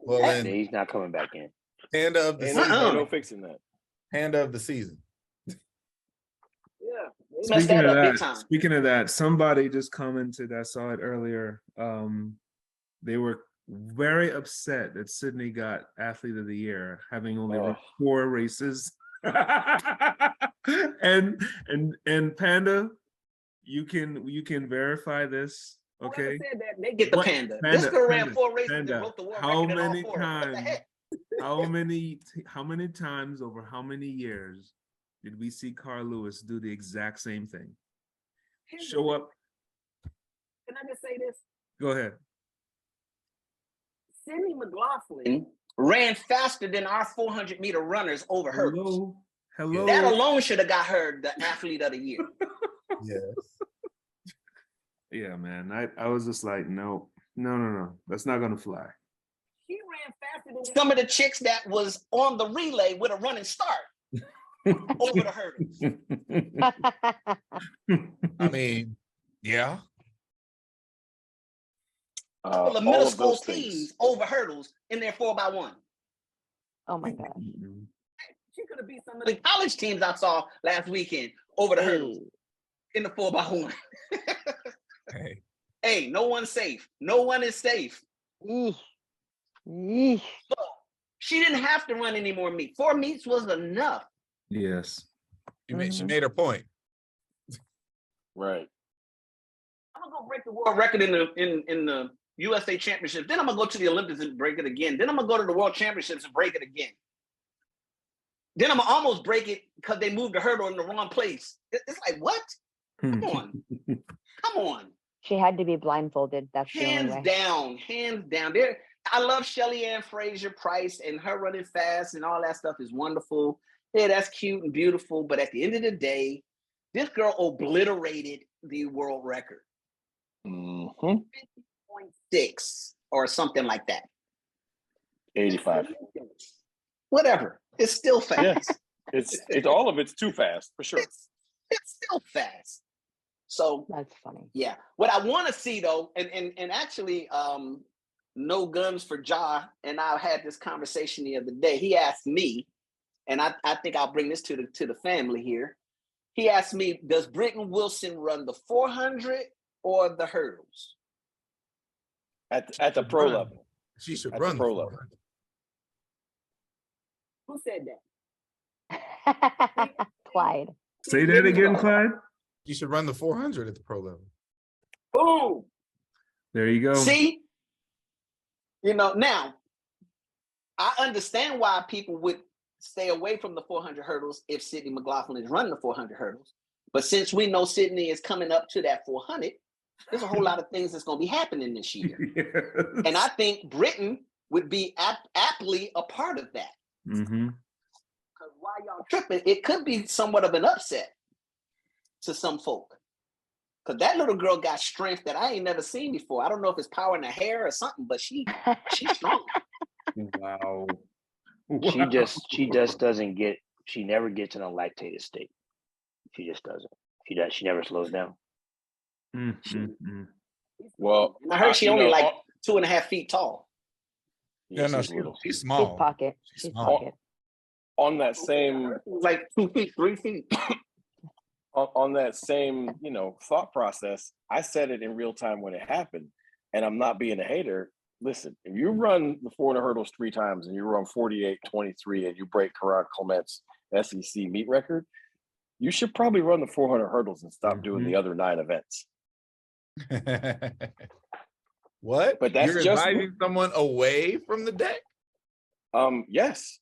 Well then He's not coming back in. Panda of the Ain't season. no fixing that. Panda of the season. Yeah. Speaking of that, somebody just commented, I saw it earlier. They were very upset that Sydney got Athlete of the Year, having only run 4 races. and Panda, you can verify this, okay? Said that, they get the Panda. This girl ran 4 races and broke the world how record in all many 4. times? How many times over how many years did we see Carl Lewis do the exact same thing? Show up. Can I just say this? Go ahead. Sydney McLaughlin ran faster than our 400-meter runners over hurdles. Hello. That alone should have got her the Athlete of the Year. Yes. Yeah, man. I was just like, no. That's not gonna fly. She ran faster than some of the chicks that was on the relay with a running start over the hurdles. I mean, yeah. Couple of middle school teams over hurdles in their 4x1. Oh my gosh. She could have beat some of the college teams I saw last weekend over the hurdles in the 4x1. Hey, Hey, no one's safe. No one is safe. Eesh. Eesh. She didn't have to run any more meet. 4 meets was enough. Yes. She Mhm. made her point. Right. I'm gonna go break the world record in the USA Championship. Then I'm gonna go to the Olympics and break it again. Then I'm gonna go to the World Championships and break it again. Then I'm gonna almost break it because they moved the hurdle in the wrong place. It's like, what? Come on. Come on. She had to be blindfolded. That's the only Hands way. down. Hands down. There. I love Shelly Ann Fraser Price, and her running fast and all that stuff is wonderful. Yeah, that's cute and beautiful. But at the end of the day, this girl obliterated the world record. 50.6 or something like that. 85. Whatever. It's still fast. It's all of it's too fast for sure. It's still fast. So That's funny. yeah. What I want to see though, and actually No Guns for Ja and I had this conversation the other day. He asked me, and I think I'll bring this to the family here. He asked me, does Britton Wilson run the 400 or the hurdles? At the pro level. She should At run the pro the level. 400. Who said that? Clyde. Say that again, Clyde. She should run the 400 at the pro level. Boom. There you go. See, now I understand why people would stay away from the 400 hurdles if Sydney McLaughlin is running the 400 hurdles. But since we know Sydney is coming up to that 400, there's a whole lot of things that's going to be happening this year. Yes. And I think Britain would be aptly a part of that. Mm-hmm. Because while y'all tripping, it could be somewhat of an upset to some folk. Because that little girl got strength that I ain't never seen before. I don't know if it's power in her hair or something, but she's strong. Wow. She just doesn't get. She never gets in a lactated state. She just doesn't. She never slows down. Mm-hmm. Well, I heard she you only know, like 2.5 feet tall. Yeah, no, she's little. she's She's small. pocket. She's She's small. pocket. On that same Like 2 feet, 3 feet. on that same, thought process, I said it in real time when it happened, and I'm not being a hater. Listen, if you run the 400 hurdles 3 times and you run 48:23 and you break Karan Clement's SEC meet record, you should probably run the 400 hurdles and stop doing the other 9 events. What? But that's You're just advising someone away from the deck? Yes.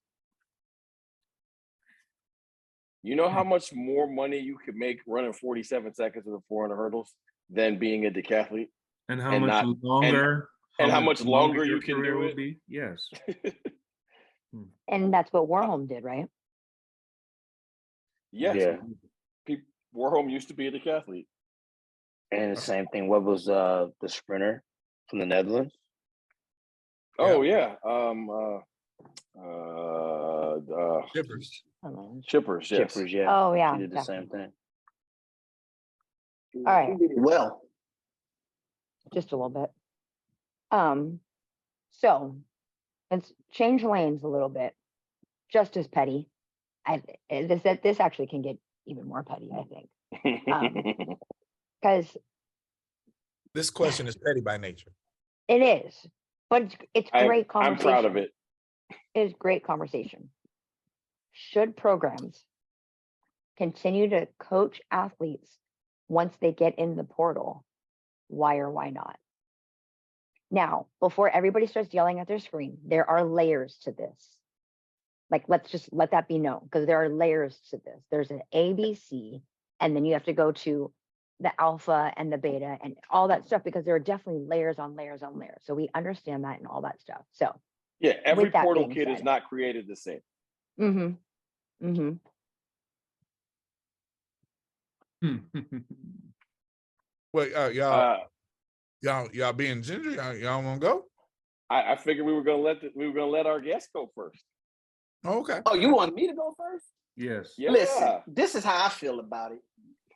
You know how much more money you could make running 47 seconds of the 400 hurdles than being a decathlete? And how And much not- longer? and how much longer your you can career do will it? be? Yes. And that's what Warholm did, right? Yes. Yeah. Warholm used to be a decathlete. And the same thing. What was the sprinter from the Netherlands? Oh yeah. Shippers. Chippers, yes. Chippers, yeah. Oh, yeah. She did the definitely. same thing. All right. Well, Just a little bit. So let's change lanes a little bit. Just as petty. This actually can get even more petty, I think. Because This question is petty by nature. it is, but it's great I'm conversation. proud of it. It is great conversation. Should programs continue to coach athletes once they get in the portal? Why or why not? Now, before everybody starts yelling at their screen, there are layers to this. Like, let's just let that be known, because there are layers to this. There's an A, B, C, and then you have to go to the alpha and the beta and all that stuff, because there are definitely layers on layers on layers. So we understand that and all that stuff. So Yeah, every with that portal being kid is said- not created the same. Wait, y'all being ginger? Y'all want to go? I figured we were gonna let our guests go first. Oh, okay. oh, you want me to go first? Yes. Yeah, Listen, this is how I feel about it.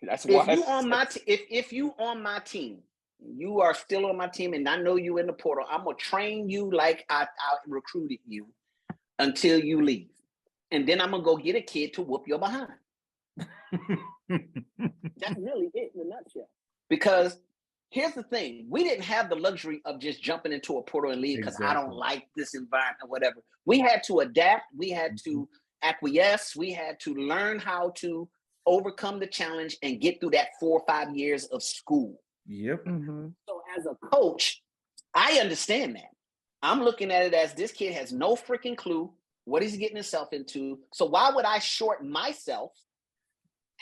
that's why. If you on my if you on my team, you are still on my team, and I know you in the portal, I'm gonna train you like I recruited you until you leave, and then I'm gonna go get a kid to whoop your behind. That's really it in a nutshell. Because here's the thing. We didn't have the luxury of just jumping into a portal and leave because I don't like this environment, whatever. We had to adapt. We had to acquiesce. We had to learn how to overcome the challenge and get through that 4 or 5 years of school. Yep. So as a coach, I understand that. I'm looking at it as this kid has no freaking clue what he's getting himself into. So why would I short myself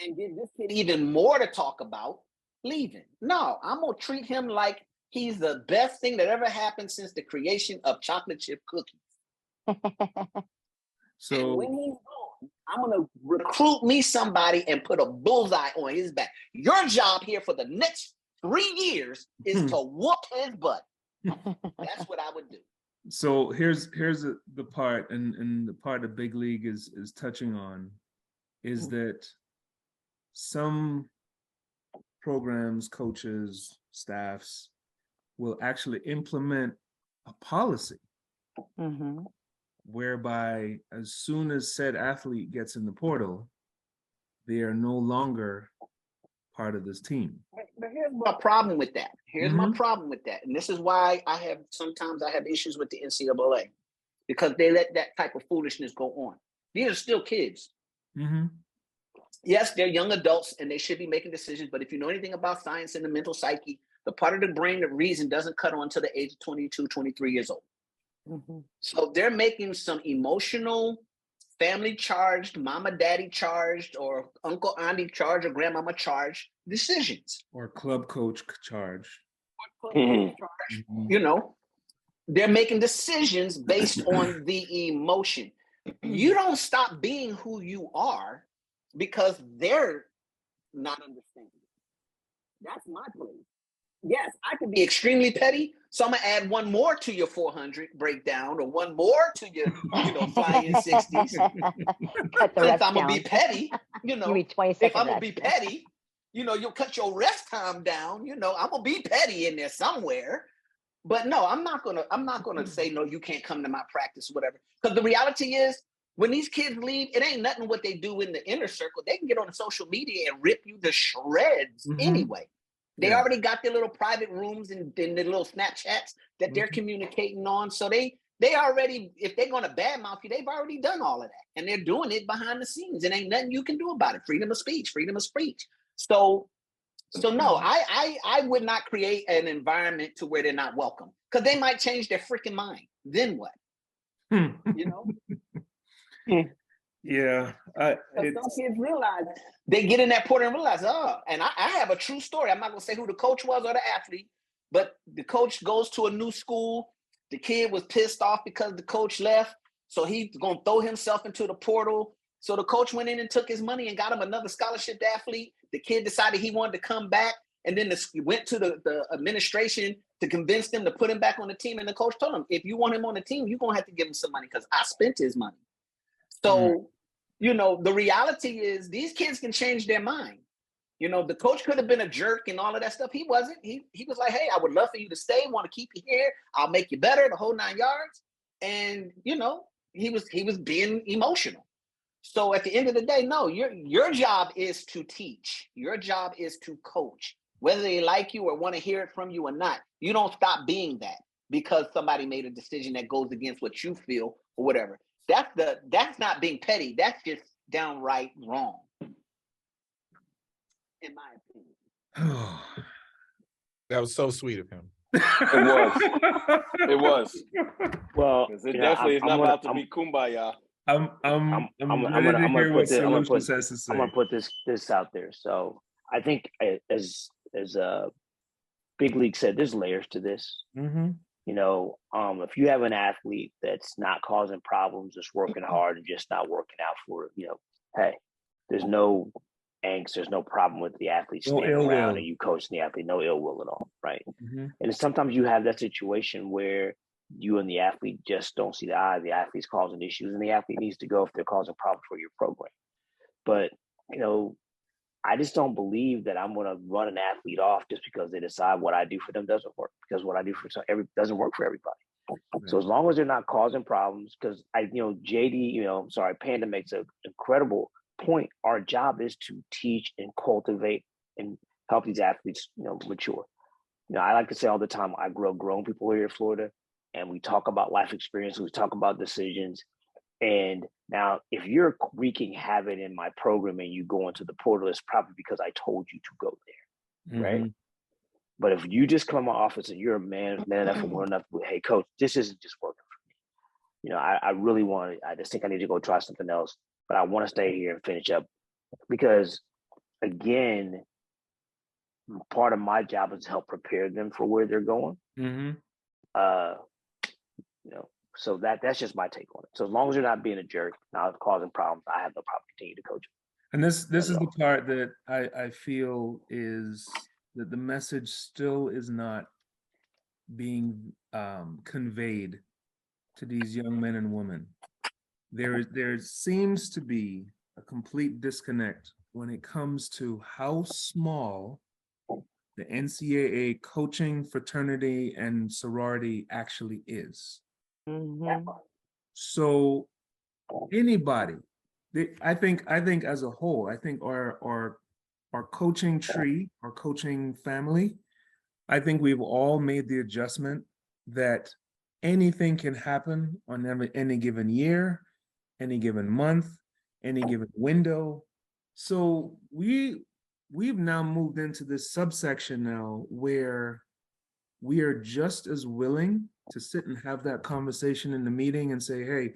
and give this kid even more to talk about leaving? No, I'm going to treat him like he's the best thing that ever happened since the creation of chocolate chip cookies. So and when he's gone, I'm going to recruit me somebody and put a bullseye on his back. Your job here for the next 3 years is to whoop his butt. That's what I would do. So here's the part, and the part that Big League is touching on is that some programs, coaches, staffs will actually implement a policy whereby as soon as said athlete gets in the portal, they are no longer part of this team. But here's my problem with that. Here's my problem with that. And this is why sometimes I have issues with the NCAA, because they let that type of foolishness go on. These are still kids. Yes, they're young adults and they should be making decisions. But if you know anything about science and the mental psyche, the part of the brain that reason doesn't cut on to the age of 22, 23 years old. So they're making some emotional, family charged, mama, daddy charged, or uncle, auntie charged, or grandmama charged decisions. Or club coach charge. You know, they're making decisions based on the emotion. You don't stop being who you are because they're not understanding. That's my place. Yes, I can be extremely petty, so I'm gonna add one more to your 400 breakdown, or one more to your, flying 60s. Since I'm gonna be petty, if I'm gonna be petty, you'll cut your rest time down. I'm gonna be petty in there somewhere. But no, I'm not gonna say no, you can't come to my practice, whatever. Because the reality is, when these kids leave, it ain't nothing what they do in the inner circle. They can get on the social media and rip you to shreds anyway. They already got their little private rooms and their little Snapchats that they're communicating on. So they already, if they're going to badmouth you, they've already done all of that. And they're doing it behind the scenes. And ain't nothing you can do about it. Freedom of speech. So no, I would not create an environment to where they're not welcome. Because they might change their freaking mind. Then what? Yeah. Some kids realize, they get in that portal and realize, and I have a true story. I'm not going to say who the coach was or the athlete, but the coach goes to a new school. The kid was pissed off because the coach left. So he's going to throw himself into the portal. So the coach went in and took his money and got him another scholarship athlete. The kid decided he wanted to come back. And then went to the administration to convince them to put him back on the team. And the coach told him, if you want him on the team, you're going to have to give him some money because I spent his money. So, the reality is these kids can change their mind. The coach could have been a jerk and all of that stuff. He wasn't. He was like, hey, I would love for you to stay, want to keep you here. I'll make you better, the whole 9 yards. And, he was being emotional. So at the end of the day, no, your job is to teach. Your job is to coach. Whether they like you or want to hear it from you or not, you don't stop being that because somebody made a decision that goes against what you feel or whatever. That's not being petty. That's just downright wrong, in my opinion. That was so sweet of him. It was. Well, it definitely is not about to be kumbaya. I'm ready to hear what Solutions has to say. I'm gonna put this out there. So I think as Big League said, there's layers to this. If you have an athlete that's not causing problems, just working hard and just not working out for it, hey, there's no angst, there's no problem with the athlete staying around and you coaching the athlete, no ill will at all, right? And sometimes you have that situation where you and the athlete just don't see the eye. The athlete's causing issues and the athlete needs to go if they're causing problems for your program. But, I just don't believe that I'm going to run an athlete off just because they decide what I do for them doesn't work, because what I do for doesn't work for everybody. So as long as they're not causing problems, because Panda makes an incredible point. Our job is to teach and cultivate and help these athletes, mature. I like to say all the time, I grew up grown people here in Florida, and we talk about life experience, we talk about decisions. And now, if you're wreaking havoc in my program and you go into the portal, it's probably because I told you to go there, right? But if you just come in my office and you're a man enough and woman enough, hey, coach, this isn't just working for me. I really I just think I need to go try something else, but I want to stay here and finish up because, again, part of my job is to help prepare them for where they're going. So that's just my take on it. So as long as you're not being a jerk, not causing problems, I have no problem continuing to coach. And this is the part that I feel is that the message still is not being conveyed to these young men and women. There seems to be a complete disconnect when it comes to how small the NCAA coaching fraternity and sorority actually is. So anybody, I think as a whole, I think our coaching tree, our coaching family, I think we've all made the adjustment that anything can happen on any given year, any given month, any given window. So we've now moved into this subsection now where we are just as willing to sit and have that conversation in the meeting and say, hey,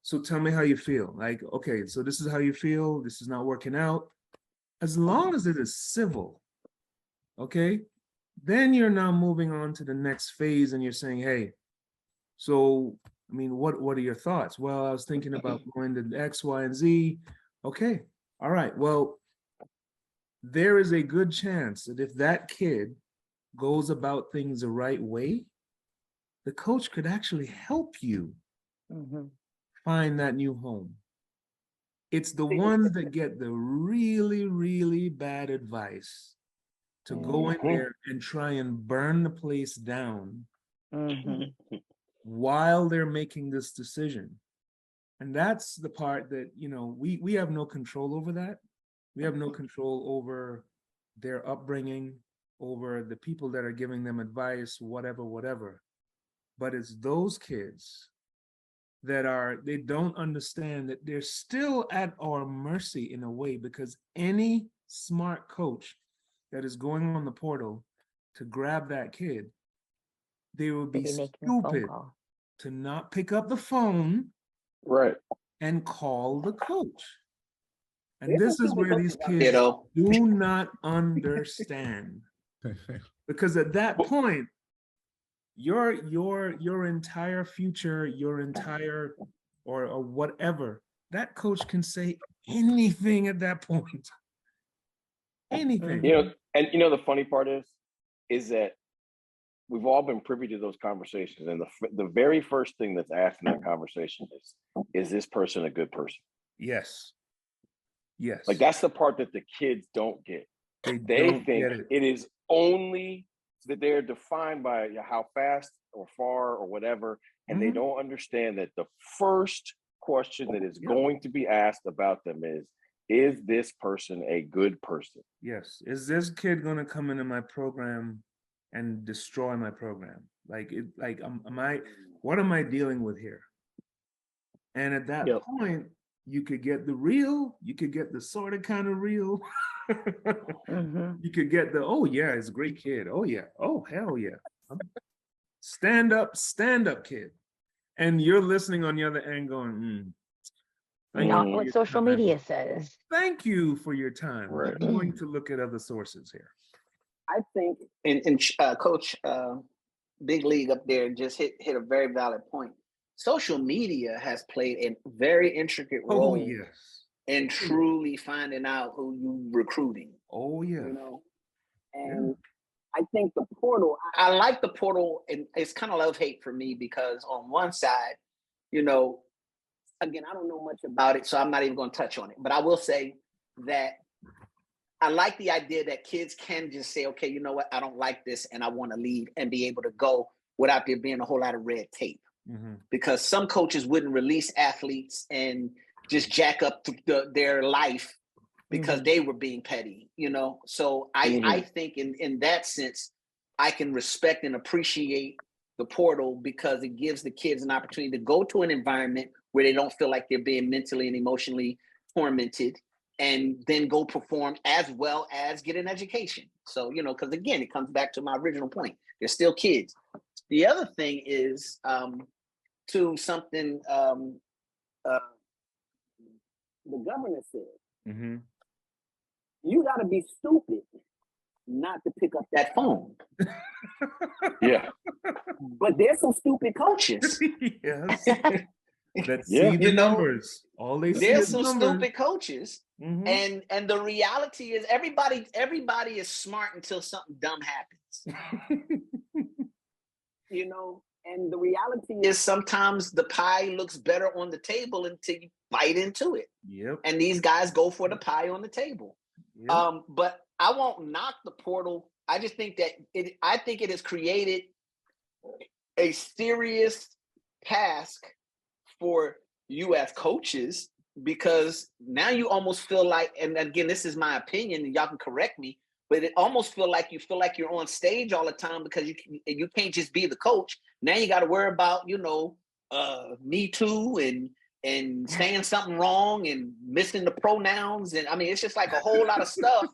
so tell me how you feel. Like, okay, so this is how you feel. This is not working out. As long as it is civil, okay, then you're now moving on to the next phase and you're saying, hey, so, I mean, what are your thoughts? Well, I was thinking about going to X, Y, and Z. Okay, all right. Well, there is a good chance that if that kid goes about things the right way, the coach could actually help you find that new home. It's the ones that get the really, really bad advice to go in there and try and burn the place down while they're making this decision. And that's the part that, we have no control over that. We have no control over their upbringing, over the people that are giving them advice, whatever. But it's those kids that they don't understand that they're still at our mercy in a way, because any smart coach that is going on the portal to grab that kid, they would be stupid to not pick up the phone and call the coach. And this is where these kids do not understand. Because at that point, your entire future, your entire or whatever, that coach can say anything at that point. Anything. The funny part is that we've all been privy to those conversations, and the very first thing that's asked in that conversation is this person a good person? Yes. Like, that's the part that the kids don't get. They think it is only that they're defined by how fast or far or whatever, and they don't understand that the first question that is going to be asked about them is this person a good person? Yes. Is this kid going to come into my program and destroy my program? What am I dealing with here? And at that point, you could get the real, you could get the sort of kind of real. You could get the, oh yeah, it's a great kid. Oh yeah. Oh, hell yeah. Stand up kid. And you're listening on the other end going, not what social media says. Thank you for your time. Right. I'm going to look at other sources here. I think, and Coach Big League up there just hit a very valid point. Social media has played a very intricate role in truly finding out who you recruiting. Oh yeah. And I think the portal, I like the portal, and it's kind of love-hate for me, because on one side, again, I don't know much about it, so I'm not even going to touch on it. But I will say that I like the idea that kids can just say, okay, you know what, I don't like this and I want to leave, and be able to go without there being a whole lot of red tape. Because some coaches wouldn't release athletes and just jack up their life because they were being petty, So I think in that sense, I can respect and appreciate the portal because it gives the kids an opportunity to go to an environment where they don't feel like they're being mentally and emotionally tormented, and then go perform as well as get an education. So, you know, because again, it comes back to my original point. They're still kids. The other thing is to something the governor said. You got to be stupid not to pick up that phone. Yeah. But there's some stupid coaches. Yes. That Yeah. see the numbers. All they see There's is some numbers. stupid coaches. And the reality is everybody is smart until something dumb happens. You know, and the reality is sometimes the pie looks better on the table until you bite into it. Yep. And these guys go for the pie on the table. Yep. But I won't knock the portal. I just think that it has created a serious task for you as coaches, because now you almost feel like, and again, this is my opinion, and y'all can correct me, but it almost feel like you're on stage all the time because you can't just be the coach. Now you got to worry about, you know, Me Too and saying something wrong and missing the pronouns. And I mean, it's just like a whole lot of stuff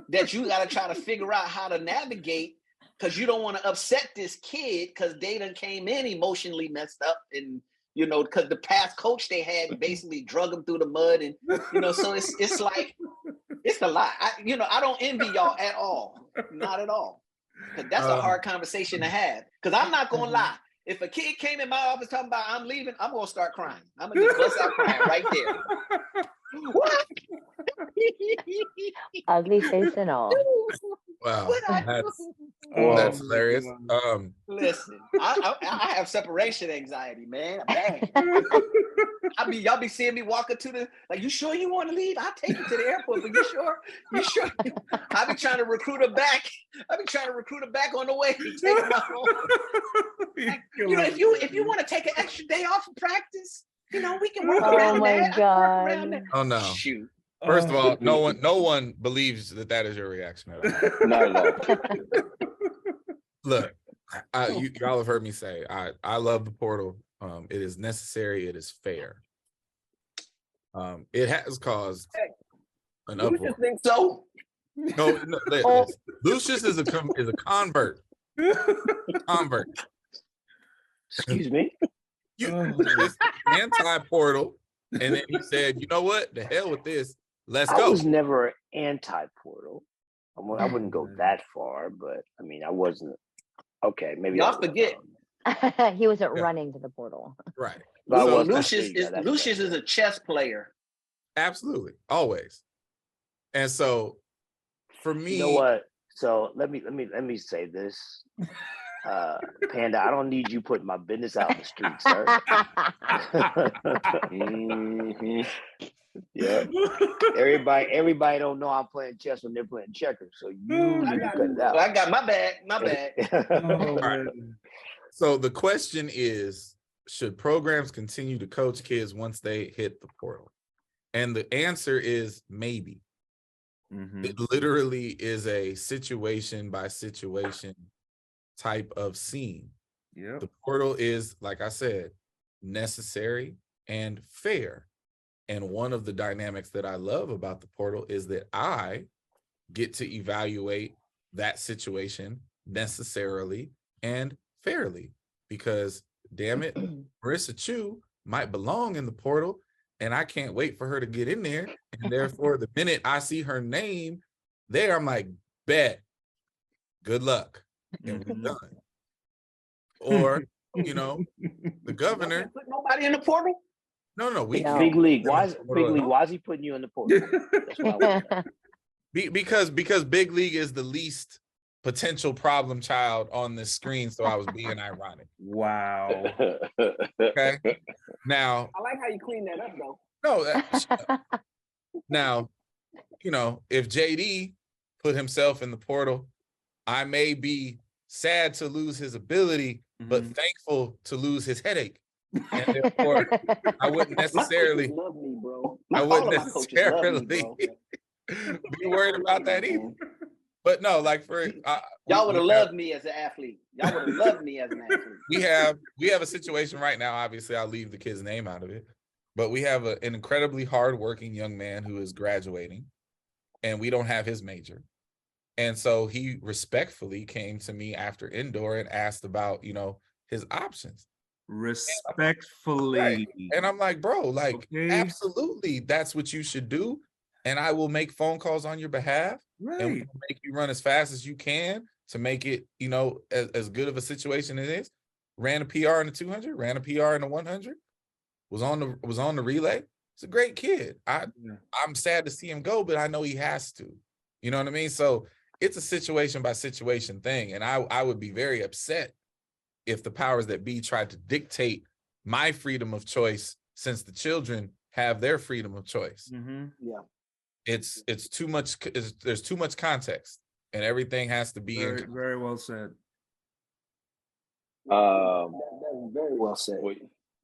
that you got to try to figure out how to navigate, because you don't want to upset this kid because they done came in emotionally messed up, and, you know, because the past coach they had basically drug them through the mud. And, you know, so it's like, it's a lot. I don't envy y'all at all. Not at all. Because that's a hard conversation to have. Because I'm not going to lie. If a kid came in my office talking about I'm leaving, I'm going to start crying. I'm going to just bust out crying right there. What? Ugly face and all. Wow, Oh, that's hilarious. listen, I have separation anxiety, man. Bang. Y'all be seeing me walking to the, like, you sure you want to leave? I'll take you to the airport, but you sure? I be trying to recruit her back. On the way. Take her home. Like, you know, if you want to take an extra day off of practice, you know, we can work around that. God. Oh no. Shoot. First of all, no one believes that is your reaction at all. Not at all. Look, y'all have heard me say I love the portal. It is necessary. It is fair. It has caused an uproar. You think so? No, listen. Lucius is a convert. Convert. Excuse me. It's anti-portal, and then he said, "You know what? The hell with this. Let's I go." was never anti-portal. I wouldn't go that far, but I mean, I wasn't. Okay, maybe Y'all forget. He wasn't running to the portal. Right. So, Lucius is a chess player. Absolutely, always. And so, for me, you know what? So let me say this, Panda. I don't need you putting my business out in the street, sir. Yeah. Everybody don't know I'm playing chess when they're playing checkers. So you need to cut it out. I got my bad. All right. So the question is, should programs continue to coach kids once they hit the portal? And the answer is maybe. It literally is a situation by situation type of scene. Yep. The portal is, like I said, necessary and fair. And one of the dynamics that I love about the portal is that I get to evaluate that situation necessarily and fairly, because damn it, Marissa Chu might belong in the portal, and I can't wait for her to get in there. And therefore, the minute I see her name there, I'm like, bet, good luck, and we're done. Or, you know, the governor. Put nobody in the portal? No, we Big League. Why is he putting you in the portal? That's what I want. Because Big League is the least potential problem child on this screen, so I was being ironic. Wow. Okay. Now, I like how you clean that up, though. no. Now, you know, if JD put himself in the portal, I may be sad to lose his ability, but thankful to lose his headache. And therefore, I wouldn't necessarily love me, bro. I wouldn't necessarily be worried about that either. But no, like Y'all would have loved me as an athlete. Y'all would have loved me as an athlete. We have a situation right now. Obviously, I'll leave the kid's name out of it, but we have an incredibly hardworking young man who is graduating, and we don't have his major. And so he respectfully came to me after indoor and asked about, his options. Respectfully. Right. And I'm like, bro, absolutely, that's what you should do. And I will make phone calls on your behalf. Right. And we will make you run as fast as you can to make it, as good of a situation as it is. Ran a PR in the 200, ran a PR in the 100, was on the relay. It's a great kid. I'm sad to see him go, but I know he has to. You know what I mean? So it's a situation by situation thing. And I would be very upset if the powers that be tried to dictate my freedom of choice, since the children have their freedom of choice. Mm-hmm. Yeah. It's too much. There's too much context, and everything has to be Very, very well said. That's very well said. Well,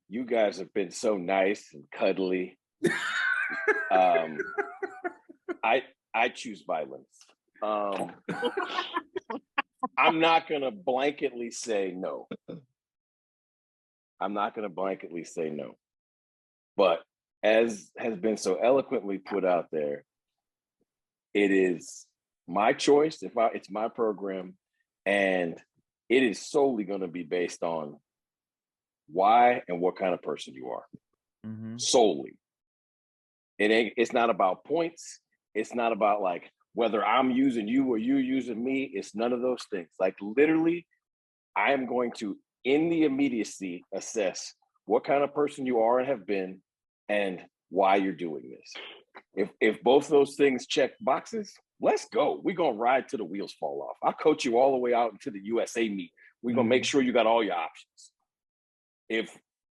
you guys have been so nice and cuddly. I choose violence. I'm not gonna blanketly say no. But as has been so eloquently put out there, it is my choice. It's my program, and it is solely going to be based on why and what kind of person you are. Mm-hmm. Solely. It's not about points. It's not about like whether I'm using you or you using me. It's none of those things. Like literally, I am going to, in the immediacy, assess what kind of person you are and have been and why you're doing this. If both those things check boxes, let's go. We're going to ride till the wheels fall off. I'll coach you all the way out into the USA meet. We're going to make sure you got all your options.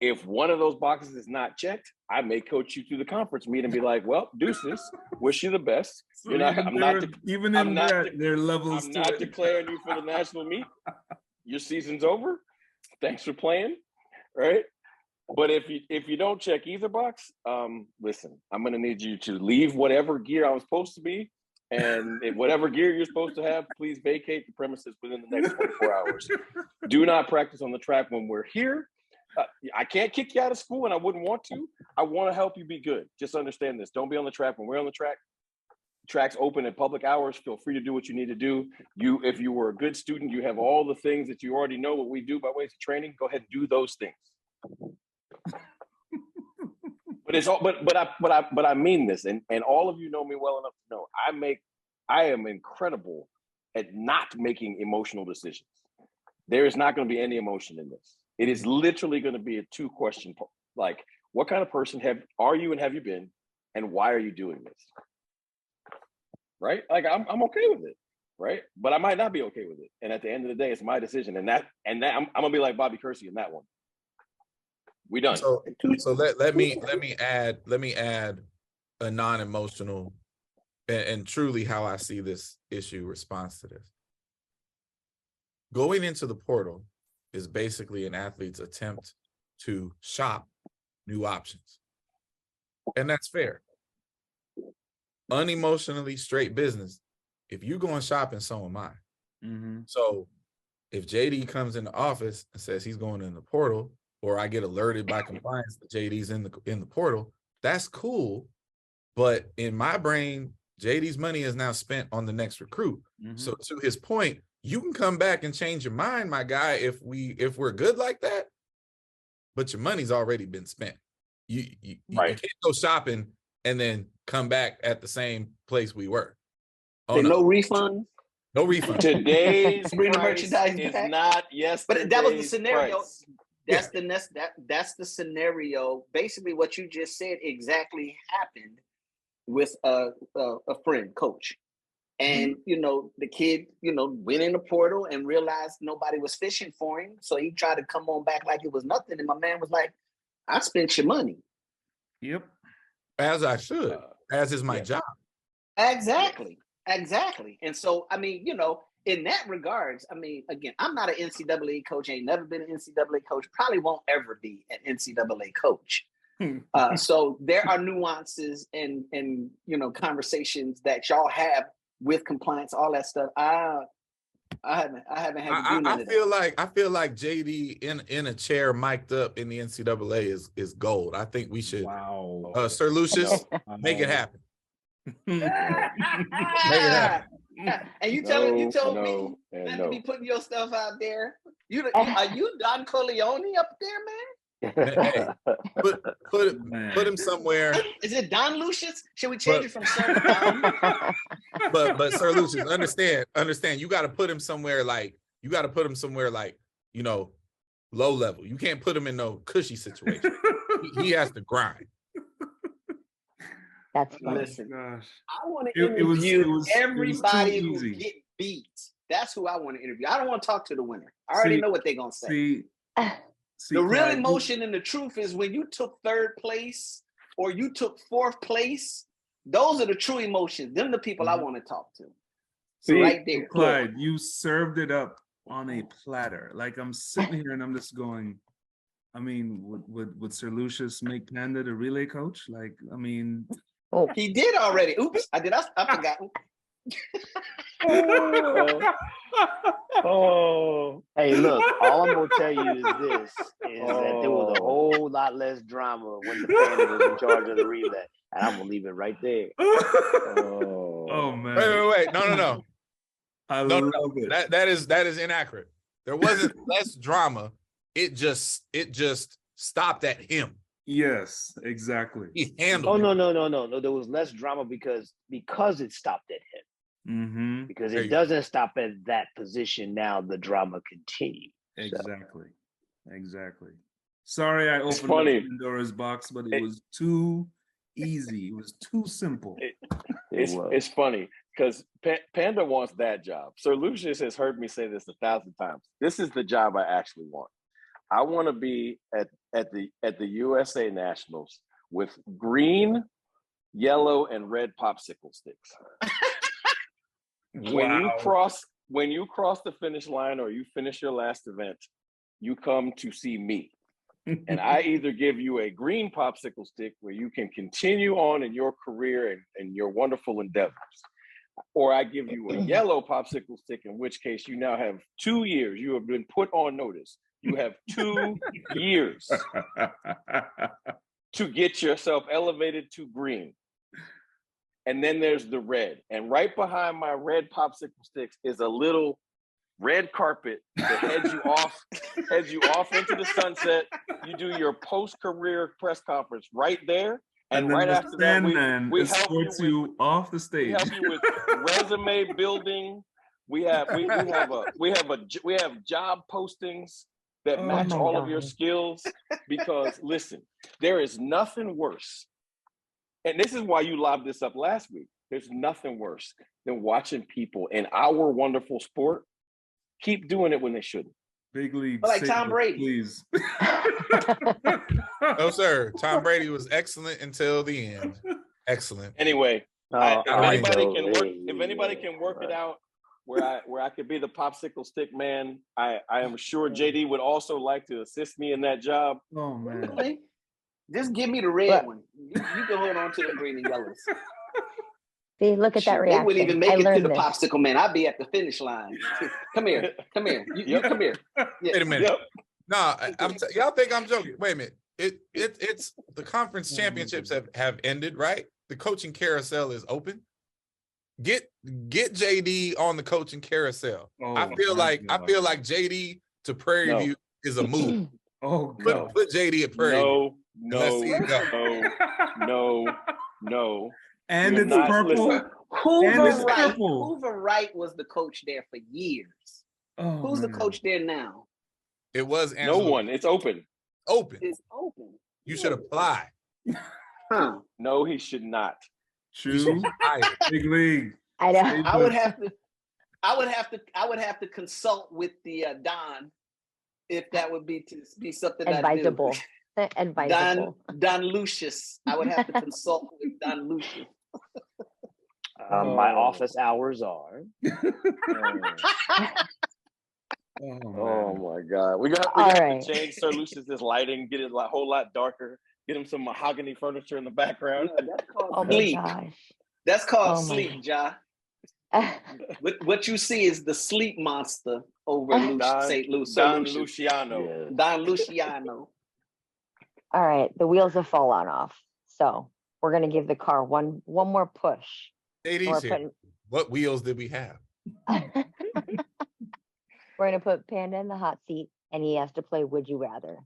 If one of those boxes is not checked, I may coach you through the conference meet and be like, well, deuces, wish you the best. So there are levels I'm not declaring you for the national meet. Your season's over. Thanks for playing, right? But if you don't check either box, listen, I'm going to need you to leave whatever gear I was supposed to be, and if whatever gear you're supposed to have, please vacate the premises within the next 24 hours. Do not practice on the track when we're here. I can't kick you out of school, and I wouldn't want to. I want to help you be good. Just understand this. Don't be on the track when we're on the track. Track's open at public hours. Feel free to do what you need to do. If you were a good student, you have all the things that you already know what we do by ways of training. Go ahead and do those things. But it's all. But I mean this, and all of you know me well enough to know I am incredible at not making emotional decisions. There is not going to be any emotion in this. It is literally going to be a 2-question, like, what kind of person are you and have you been, and why are you doing this? Right? Like, I'm okay with it, right? But I might not be okay with it. And at the end of the day, it's my decision. And that I'm gonna be like Bobby Kersey in that one. We done. So let me add a non-emotional and truly how I see this issue response to this. Going into the portal is basically an athlete's attempt to shop new options. And that's fair. Unemotionally straight business. If you going shopping, so am I. Mm-hmm. So if JD comes in the office and says he's going in the portal, or I get alerted by compliance that JD's in the portal, that's cool. But in my brain, JD's money is now spent on the next recruit. Mm-hmm. So to his point, you can come back and change your mind, my guy, if we're good like that, but your money's already been spent. You can't go shopping and then come back at the same place we were. Oh, no refund. No refund. Today's bring the merchandise is back. not yesterday. But that was the scenario. Price. That's the scenario. Basically, what you just said exactly happened with a friend, coach. And the kid, went in the portal and realized nobody was fishing for him. So he tried to come on back like it was nothing. And my man was like, I spent your money. Yep. As I should, as is my job. Exactly. And so, I mean, in that regards, I mean, again, I'm not an NCAA coach, ain't never been an NCAA coach, probably won't ever be an NCAA coach. So there are nuances and conversations that y'all have with compliance, all that stuff. I haven't had to do none of that. I feel like JD in a chair mic'd up in the NCAA is gold. I think we should Sir Lucius, make it happen. Make it happen. And you told me not to be putting your stuff out there. Are you Don Corleone up there, man? Hey, put him somewhere. Is it Don Lucius? Should we change it from Sir Don? But Sir Lucius, understand. You got to put him somewhere like you know, low level. You can't put him in no cushy situation. he has to grind. That's funny. Listen, I want to interview everybody who get beat. That's who I want to interview. I don't want to talk to the winner. I already know what they're gonna say. The real emotion and the truth is when you took 3rd place or you took 4th place. Those are the true emotions. Them the people I want to talk to. See, right there. Clyde, you served it up on a platter. Like I'm sitting here and I'm just going, I mean, would Sir Lucius make Panda the relay coach? Like, I mean, he did already. Oops, I forgot. Hey, look, all I'm gonna tell you is this: that there was a whole lot less drama when the Panda was in charge of the relay, and I'm gonna leave it right there. Oh man! Wait! No! I love it. That is inaccurate. There wasn't less drama. It just stopped at him. Yes, exactly. He handled. Oh no! There was less drama because it stopped at him. Mm-hmm. Because it doesn't stop at that position. Now the drama continues. Exactly. Sorry, I opened Pandora's box, but it was too easy. It was too simple. It's funny because Panda wants that job. Sir Lucius has heard me say this 1,000 times. This is the job I actually want. I want to be at the USA Nationals with green, yellow, and red popsicle sticks. When you cross the finish line or you finish your last event, you come to see me. And I either give you a green popsicle stick where you can continue on in your career and your wonderful endeavors, or I give you a yellow popsicle stick, in which case you now have 2 years. You have been put on notice. You have 2 years to get yourself elevated to green. And then there's the red. And right behind my red popsicle sticks is a little red carpet that heads you off into the sunset. You do your post-career press conference right there. And right after that, we help you off the stage. We help you with resume building. We have job postings that match all of your skills. Because listen, there is nothing worse. And this is why you lobbed this up last week. There's nothing worse than watching people in our wonderful sport keep doing it when they shouldn't. Big league. Like Tom Brady. Please. No, sir. Tom Brady was excellent until the end. Excellent. Anyway, if anybody can work it out where I could be the popsicle stick man, I am sure JD would also like to assist me in that job. Oh man. Really? Just give me the red one. You can hold on to the green and yellows. See, look at that reaction. They wouldn't even make it to the popsicle man. I'd be at the finish line. Come here. You come here. Yeah. Wait a minute. No, y'all think I'm joking. Wait a minute. It's the conference championships have ended, right? The coaching carousel is open. Get JD on the coaching carousel. I feel like JD to Prairie View is a move. Put JD at Prairie View. No. And it's purple. Hoover Wright was the coach there for years. Who's the coach there now? It was Angelo. No one. It's open. It's open. You should apply. No, he should not. True. Big league. I know. I would have to consult with the Don if that would be something advisable. Advisable. Don Lucius. I would have to consult with Don Lucius. My office hours are. Oh my God. We got to change Sir Lucius's lighting, get it a whole lot darker, get him some mahogany furniture in the background. That's called sleep. That's called sleep, Ja. What you see is the sleep monster over in St. Louis. Don Luciano. Yeah. Don Luciano. All right, the wheels have fallen off. So we're gonna give the car one more push. AD's here. What wheels did we have? We're gonna put Panda in the hot seat, and he has to play Would You Rather.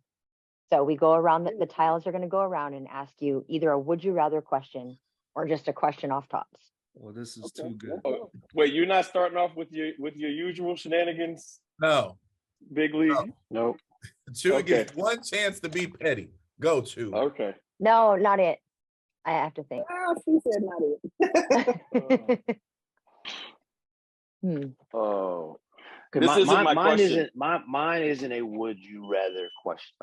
So we go around, the tiles are gonna go around and ask you either a would you rather question or just a question off tops. Well, this is too good. Oh, wait, you're not starting off with your usual shenanigans, No. Big League? Nope. Chew Okay. gets one chance to be petty. Go, Chew. Okay. No, not it. I have to think. She said not it. Oh, 'Cause this isn't my mine question. isn't mine isn't a would you rather question.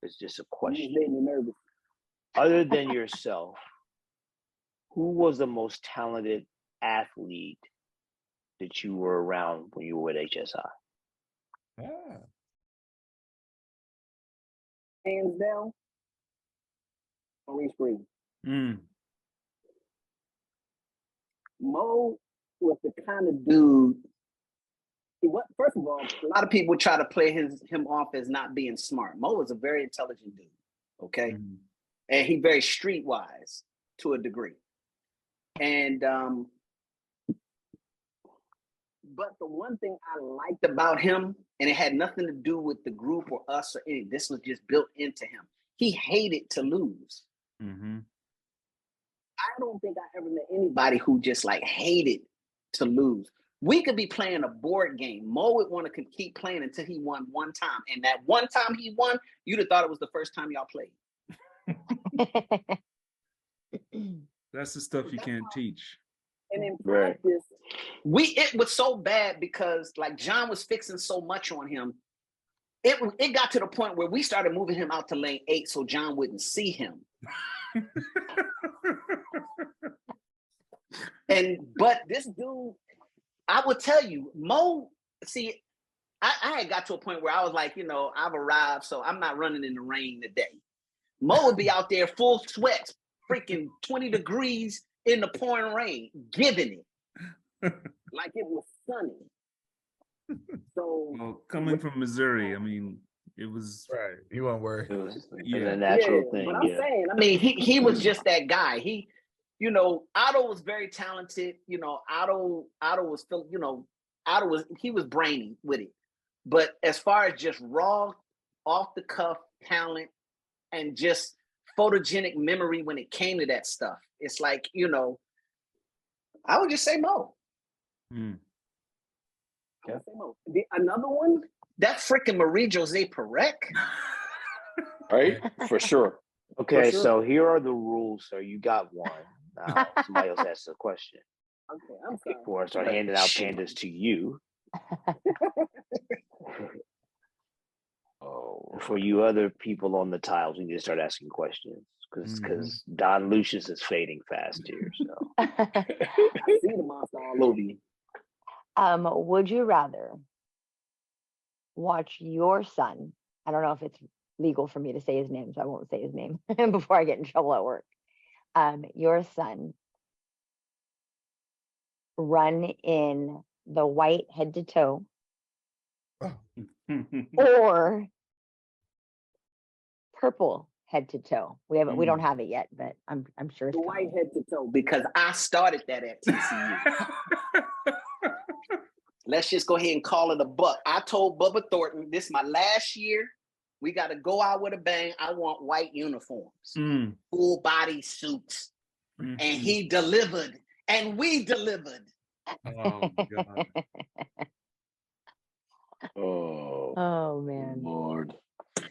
It's just a You question. made me nervous. Other than yourself, who was the most talented athlete that you were around when you were at HSI? Ah. Hands down. Maurice Green. Mo was the kind of dude. First of all, A lot of people try to play him off as not being smart. Mo was a very intelligent dude, okay? And he very streetwise to a degree. And but the one thing I liked about him, and it had nothing to do with the group or us or anything, this was just built into him. He hated to lose. I don't think I ever met anybody who just like hated to lose. We could be playing a board game. Mo would want to keep playing until he won one time. And that one time he won, you'd have thought it was the first time y'all played. That's the stuff you can't teach. and in Right. practice, It was so bad because like John was fixing so much on him. It got to the point where we started moving him out to lane 8 so John wouldn't see him. But this dude, I would tell you, Mo, see, I had got to a point where I was like, I've arrived, so I'm not running in the rain today. Mo would be out there full sweats, freaking 20 degrees in the pouring rain, giving it. like it was sunny. So Well, coming from Missouri, I mean, it was Right. You won't worry. It was Yeah. a natural yeah, thing. but I'm Yeah. saying, I mean, he was just that guy. Otto was very talented. Otto was still, he was brainy with it. But as far as just raw, off the cuff talent and just photogenic memory when it came to that stuff, it's like, I would just say Mo. another one. That freaking Marie Jose Perec. Right? For sure. Okay, For sure. so here are the rules. So you got one. Now somebody else asks a question. Okay, I'm sorry. Before I start handing out pandas to you. For you other people on the tiles, we need to start asking questions because Don Lucius is fading fast here. So I see the monster all over you. Would you rather watch your son? I don't know if it's legal for me to say his name, so I won't say his name before I get in trouble at work. Your son run in the white head to toe, or purple head to toe. We don't have it yet, but I'm sure it's The white coming. head to toe. Because I started that at TCU. Let's just go ahead and call it a buck. I told Bubba Thornton, this is my last year. We got to go out with a bang. I want white uniforms, full body suits. And he delivered, and we delivered. Oh God. Oh man. Lord.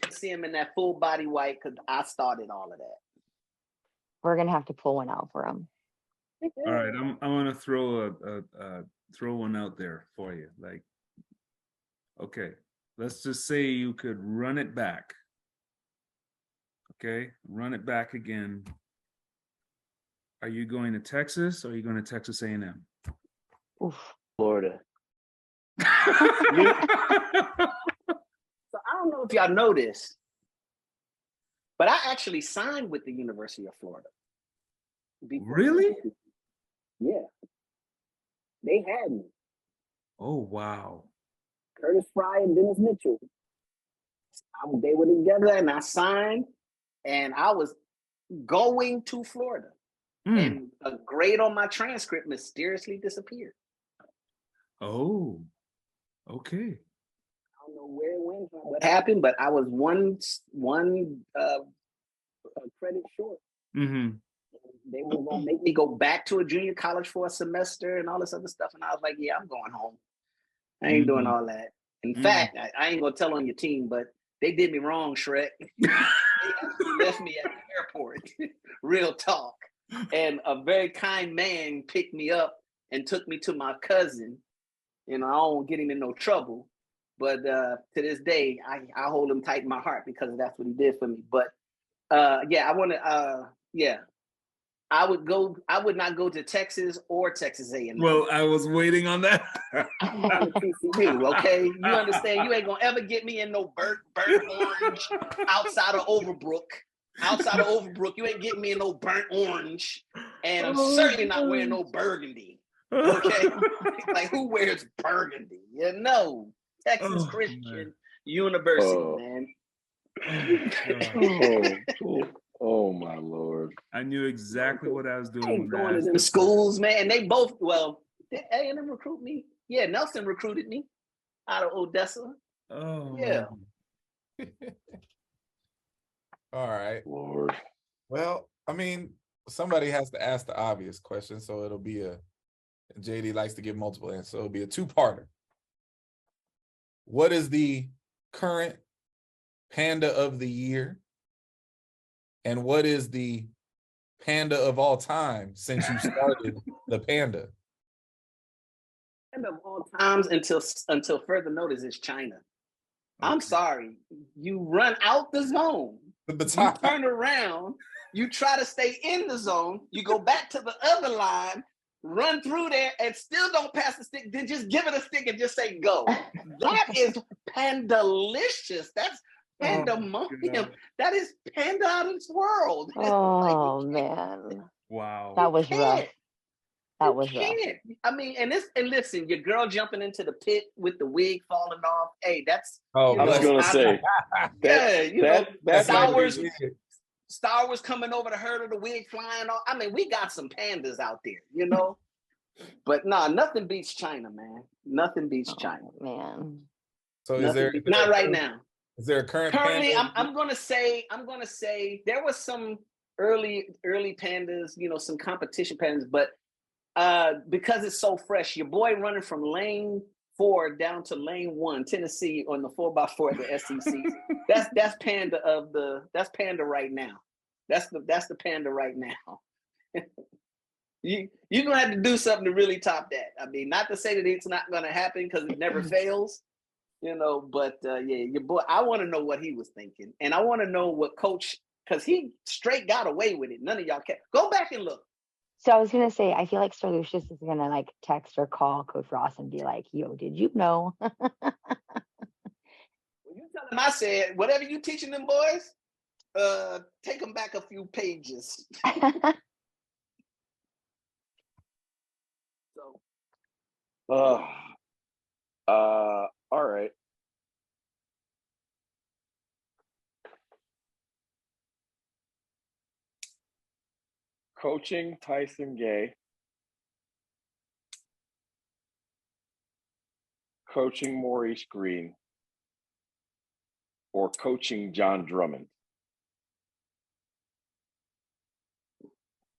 See him in that full body white because I started all of that. We're gonna have to pull one out for him. All right, I'm gonna throw throw one out there for you. Like, okay, let's just say you could run it back. Okay, run it back again. Are you going to Texas or are you going to Texas A&M? Oof. Florida. So I don't know if y'all know this, but I actually signed with the University of Florida. Really? Yeah. They had me. Oh, wow. Curtis Fry and Dennis Mitchell. They were together, and I signed, and I was going to Florida, and a grade on my transcript mysteriously disappeared. Oh, okay. I don't know where it went, what happened, but I was one credit short. Mm-hmm. They were gonna make me go back to a junior college for a semester and all this other stuff, and I was like, "Yeah, I'm going home. I ain't doing all that." In fact, I ain't gonna tell on your team, but they did me wrong, Shrek. They actually left me at the airport. Real talk. And a very kind man picked me up and took me to my cousin. You know, I don't get him in no trouble, but to this day, I hold him tight in my heart because that's what he did for me. But yeah, I want to. Yeah, I would not go to Texas or Texas A&M. Well, I was waiting on that. TCU, okay? You understand? You ain't gonna ever get me in no burnt orange outside of Overbrook. Outside of Overbrook, you ain't getting me in no burnt orange, and I'm certainly not wearing no burgundy. Okay, like who wears burgundy? You know, Texas Christian University, man. Oh my Lord! I knew exactly what I was doing. I ain't going to them schools, man. They both, well, did A&M recruit me? Yeah, Nelson recruited me out of Odessa. Oh, yeah. All right. Lord. Well, I mean, somebody has to ask the obvious question, so it'll be JD likes to give multiple answers, so it'll be a two-parter. What is the current Panda of the year? And what is the Panda of all time since you started the Panda? Panda of all times until further notice is China. I'm sorry. You run out the zone. You turn around. You try to stay in the zone. You go back to the other line, run through there, and still don't pass the stick. Then just give it a stick and just say go. That is Pandalicious. That's pandemonium. That is Panda out of this world. Oh man. Wow. That was rough. That was rough. I mean, and listen, your girl jumping into the pit with the wig falling off. Hey, that's I was gonna say. Star Wars coming over to her, the wig flying off. I mean, we got some pandas out there, you know. But nah, nothing beats China, man. Nothing beats China, man. So not right now. Is there a currently? I'm gonna say there was some early pandas, you know, some competition pandas, but because it's so fresh, your boy running from lane 4 down to lane 1, Tennessee on the 4x4 at the SEC. that's Panda right now. That's the Panda right now. You're gonna have to do something to really top that. I mean, not to say that it's not gonna happen because it never fails, you know. But yeah, your boy. I want to know what he was thinking, and I want to know what coach, because he straight got away with it. None of y'all can go back and look. So I was gonna say, I feel like Sir Lucius is gonna like text or call Coach Ross and be like, "Yo, did you know?" Well, you tell him I said, whatever you teaching them boys, take them back a few pages. All right. Coaching Tyson Gay. Coaching Maurice Green. Or coaching John Drummond.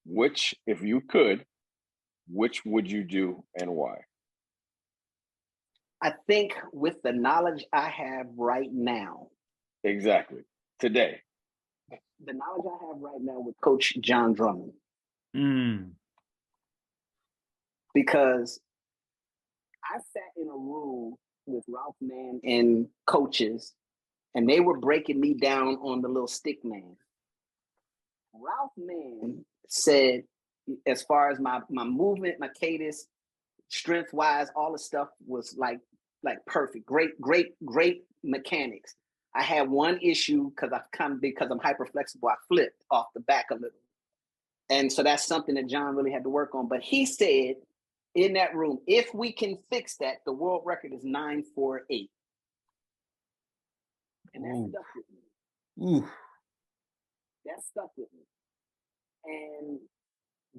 Which, if you could, which would you do and why? I think with the knowledge I have right now. Exactly. Today. The knowledge I have right now with Coach John Drummond. Because I sat in a room with Ralph Mann and coaches, and they were breaking me down on the little stick man. Ralph Mann said, as far as my movement, my cadence, strength-wise, all the stuff was like perfect. Great mechanics. I had one issue because I'm hyper flexible, I flipped off the back a little. And so that's something that John really had to work on. But he said in that room. If we can fix that, the world record is 948. And that stuck with me. Ooh. That stuck with me. And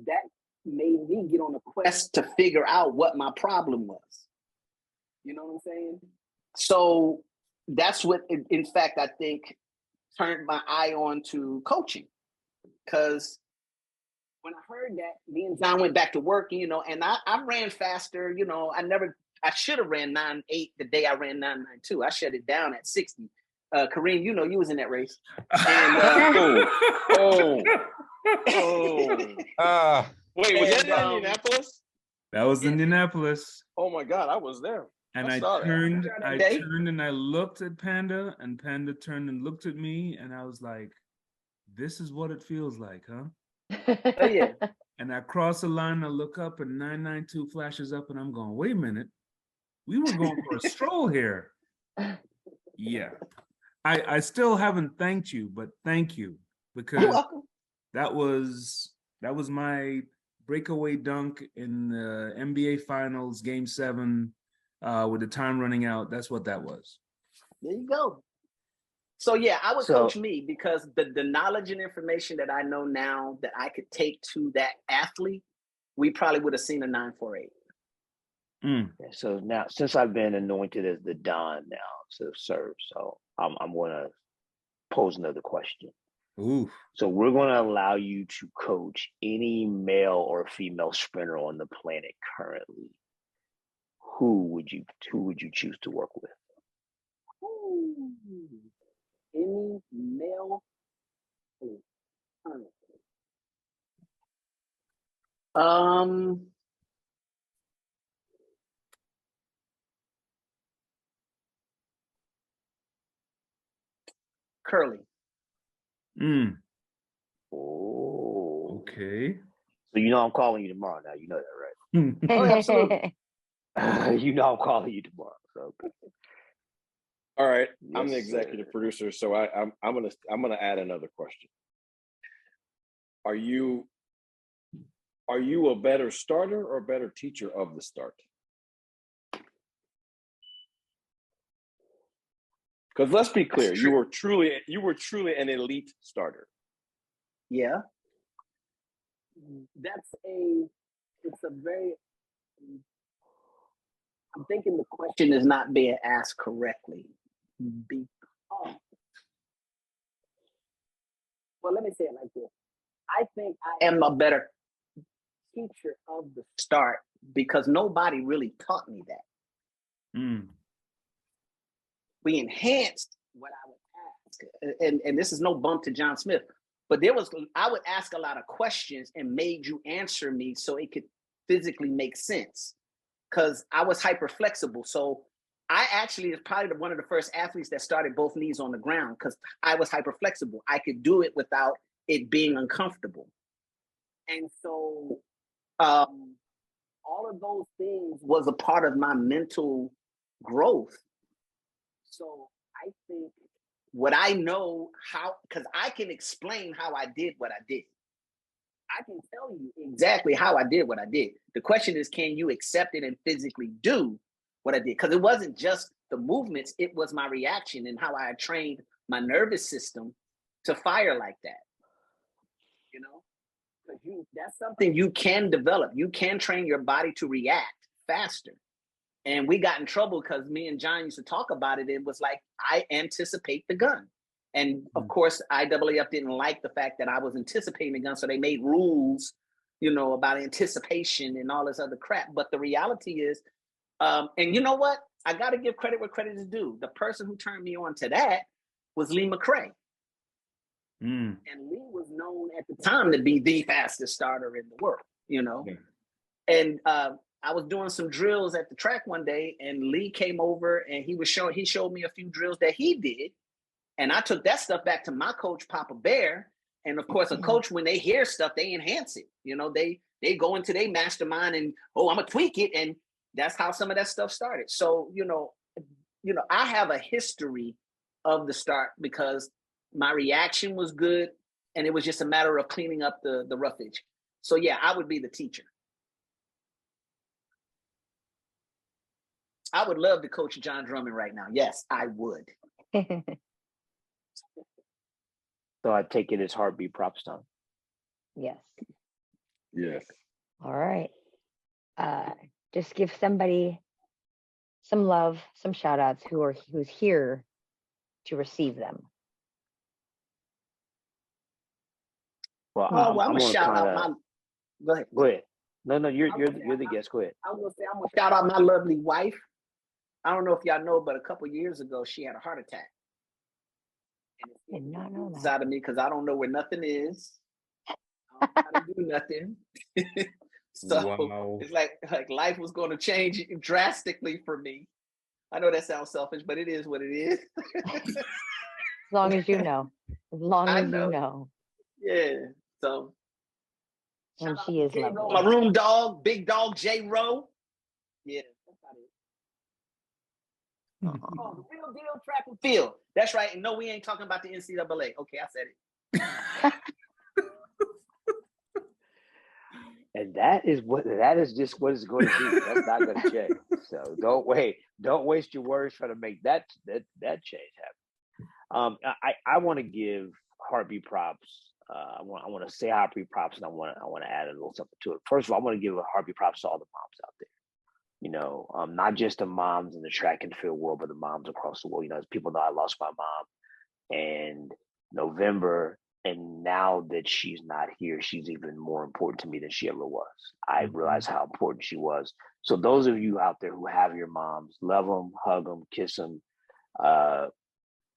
that made me get on a quest to figure out what my problem was. You know what I'm saying? So that's what, in fact, I think turned my eye on to coaching. Because when I heard that, me and John went back to work, you know, and I ran faster, you know, I should have ran 9.8 the day I ran 9.92. I shut it down at 60. Kareem, you know, you was in that race. And, wait, was that in Indianapolis? That was Indianapolis. Oh my God, I was there. And I turned and I looked at Panda, and Panda turned and looked at me, and I was like, this is what it feels like, huh? Oh, yeah. And I cross the line, I look up, and 992 flashes up, and I'm going, wait a minute. We were going for a stroll here. Yeah. I still haven't thanked you, but thank you, because that was my breakaway dunk in the NBA Finals, Game 7, with the time running out. That's what that was. There you go. So yeah, I would coach me, because the knowledge and information that I know now that I could take to that athlete, we probably would have seen a 948. So now, since I've been anointed as the Don now to serve, so I'm going to pose another question. Ooh. So we're going to allow you to coach any male or female sprinter on the planet currently. Who would you choose to work with? Any male? Curly. Oh. Okay. So you know I'm calling you tomorrow now. You know that, right? Oh, absolutely. You know I'm calling you tomorrow. So. All right. Yes, I'm the executive producer, so I'm gonna add another question. Are you a better starter or a better teacher of the start? Because let's be clear, you were truly an elite starter. Yeah. It's a very, I'm thinking the question is not being asked correctly. Because, well, let me say it like this. I think I am a better teacher of the start because nobody really taught me that. We enhanced what I would ask. And this is no bump to John Smith, but I would ask a lot of questions and made you answer me so it could physically make sense, because I was hyper flexible. So I actually is probably one of the first athletes that started both knees on the ground, because I was hyper flexible. I could do it without it being uncomfortable. And so all of those things was a part of my mental growth. So I think what I know because I can explain how I did what I did. I can tell you exactly how I did what I did. The question is, can you accept it and physically do what I did? Because it wasn't just the movements, it was my reaction and how I had trained my nervous system to fire like that. You know, because that's something you can develop. You can train your body to react faster. And we got in trouble because me and John used to talk about it. It was like, I anticipate the gun. And of course, IAAF didn't like the fact that I was anticipating the gun. So they made rules, you know, about anticipation and all this other crap. But the reality is, and you know what? I got to give credit where credit is due. The person who turned me on to that was Lee McRae. And Lee was known at the time to be the fastest starter in the world, you know? Yeah. And I was doing some drills at the track one day, and Lee came over and he showed me a few drills that he did. And I took that stuff back to my coach, Papa Bear. And of course, a coach, when they hear stuff, they enhance it. You know, they go into their mastermind and, I'm gonna tweak it. And that's how some of that stuff started. So, you know, I have a history of the start because my reaction was good, and it was just a matter of cleaning up the roughage. So yeah, I would be the teacher. I would love to coach John Drummond right now. Yes, I would. So I take it as heartbeat props time. Yes. Yes. All right. Just give somebody some love, some shout outs who's here to receive them. Well, I'm I'm gonna gonna shout out kinda, my. Go ahead. go ahead. No, you're the guest. Go ahead. I'm gonna shout out my lovely wife. I don't know if y'all know, but a couple years ago she had a heart attack. Did not know It's that. out of me because I don't know where nothing is. I don't know how to do nothing. So Wow. it's like life was going to change drastically for me. I know that sounds selfish, but it is what it is. As long as you know. As long I as know. you know. Yeah. So And shout she out is to J-Row, lovely. my room dog, big dog J Row. Yeah, that's about it. Oh, the real deal track and field. That's right. And no, we ain't talking about the NCAA. Okay, I said it. And that is just what it's going to be. That's not going to change. So don't waste your words trying to make that change happen. I want to give heartbeat props. I want to say heartbeat props, and I want to add a little something to it. First of all, I want to give a heartbeat props to all the moms out there. You know, not just the moms in the track and field world, but the moms across the world. You know, as people know, I lost my mom in November. And now that she's not here, she's even more important to me than she ever was. I realized how important she was. So those of you out there who have your moms, love them, hug them, kiss them,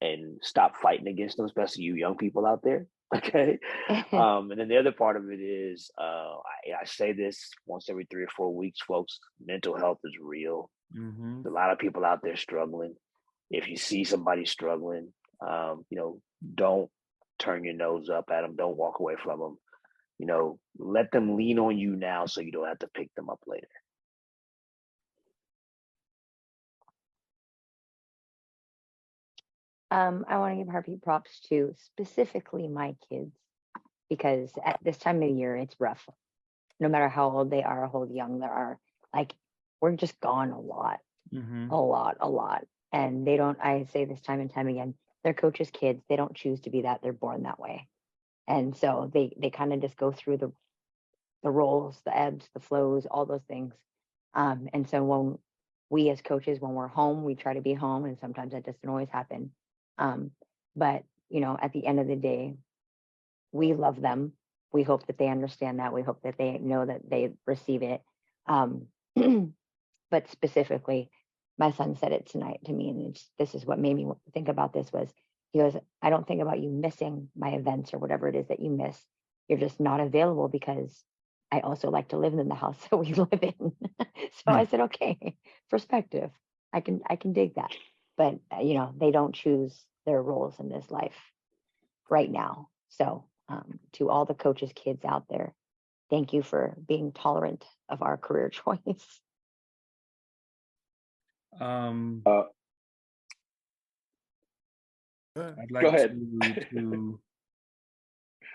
and stop fighting against them, especially you young people out there. Okay. And then the other part of it is, I say this once every 3 or 4 weeks, folks, mental health is real. Mm-hmm. There's a lot of people out there struggling. If you see somebody struggling, don't turn your nose up at them. Don't walk away from them. You know, let them lean on you now so you don't have to pick them up later. I want to give heartbeat props to specifically my kids, because at this time of year, it's rough. No matter how old they are, how young they are, like, we're just gone a lot, Mm-hmm. a lot. And they don't, I say this time and time again, they're coaches' kids. They don't choose to be that. They're born that way. And so they kind of just go through the roles, the ebbs, the flows, all those things. And so when we as coaches, when we're home, we try to be home, and sometimes that doesn't always happen. But you know, at the end of the day, we love them. We hope that they understand that. We hope that they know that they receive it. But specifically, my son said it tonight to me, and this is what made me think about this was, he goes, I don't think about you missing my events or whatever it is that you miss. You're just not available because I also like to live in the house that we live in. So I said, okay, perspective. I can dig that. But you know, they don't choose their roles in this life right now. So to all the coaches' kids out there, thank you for being tolerant of our career choice. I'd Go like ahead.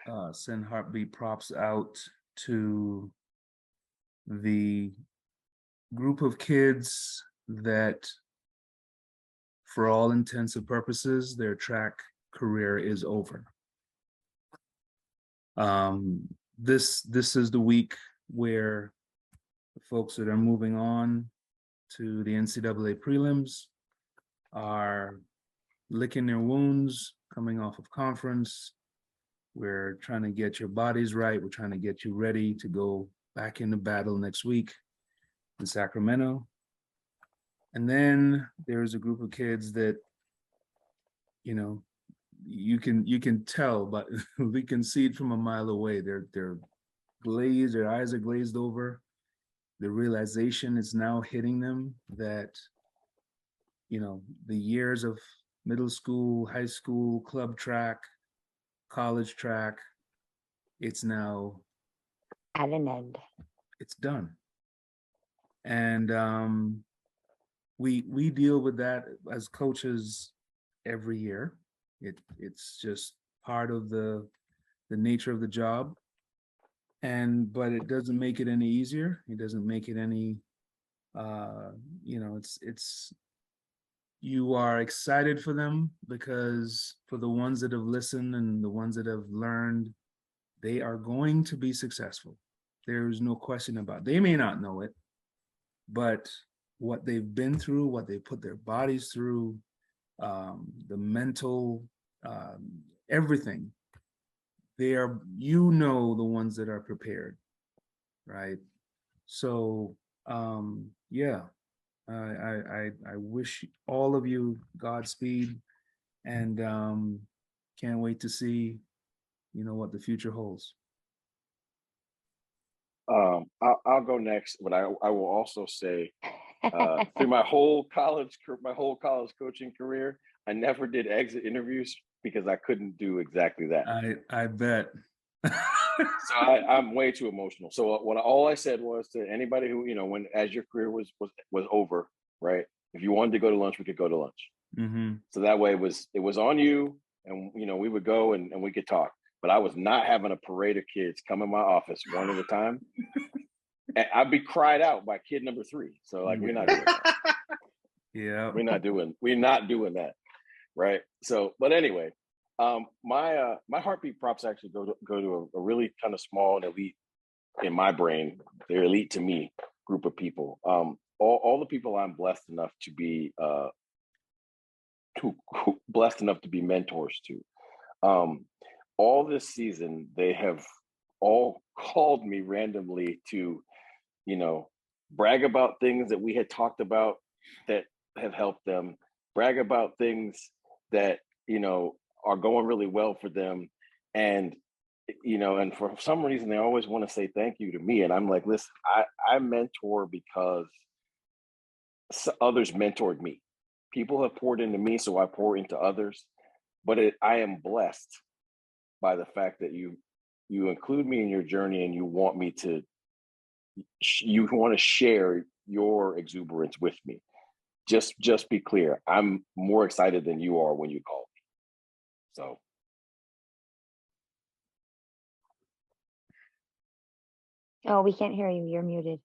to send heartbeat props out to the group of kids that, for all intents and purposes, their track career is over. This is the week where the folks that are moving on to the NCAA prelims are licking their wounds, coming off of conference. We're trying to get your bodies right. We're trying to get you ready to go back into battle next week in Sacramento. And then there's a group of kids that, you know, you can tell, but we can see it from a mile away. They're glazed, their eyes are glazed over. The realization is now hitting them that, you know, the years of middle school, high school, club track, college track, it's now At an end. it's done. And we deal with that as coaches every year. It's just part of the nature of the job. But it doesn't make it any easier. It doesn't make it any You know, it's you are excited for them because for the ones that have listened and the ones that have learned, they are going to be successful. There's no question about it. They may not know it, but what they've been through, what they put their bodies through, the mental, everything, they are, you know, the ones that are prepared, right? So, yeah, I wish all of you Godspeed, and can't wait to see, you know, what the future holds. I'll go next, but I will also say, through my whole college coaching career, I never did exit interviews because I couldn't do exactly that. I bet. So I'm way too emotional. So all I said was to anybody who, you know, when as your career was over, right? If you wanted to go to lunch, we could go to lunch. Mm-hmm. So that way it was on you, and you know, we would go and we could talk. But I was not having a parade of kids come in my office one at a time. And I'd be cried out by kid number 3. So like, we're not doing that. Yeah, We're not doing that, right? So, but anyway, my heartbeat props actually go to a really kind of small and elite, in my brain, they're elite to me, group of people. All the people I'm blessed enough to be mentors to. All this season, they have all called me randomly to, you know, brag about things that we had talked about that have helped them, brag about things that, you know, are going really well for them. And, you know, and for some reason, they always want to say thank you to me. And I'm like, listen, I mentor because others mentored me. People have poured into me, so I pour into others. But I am blessed by the fact that you include me in your journey, and you want me to, you want to share your exuberance with me. Just be clear, I'm more excited than you are when you call me. So. Oh, we can't hear you. You're muted.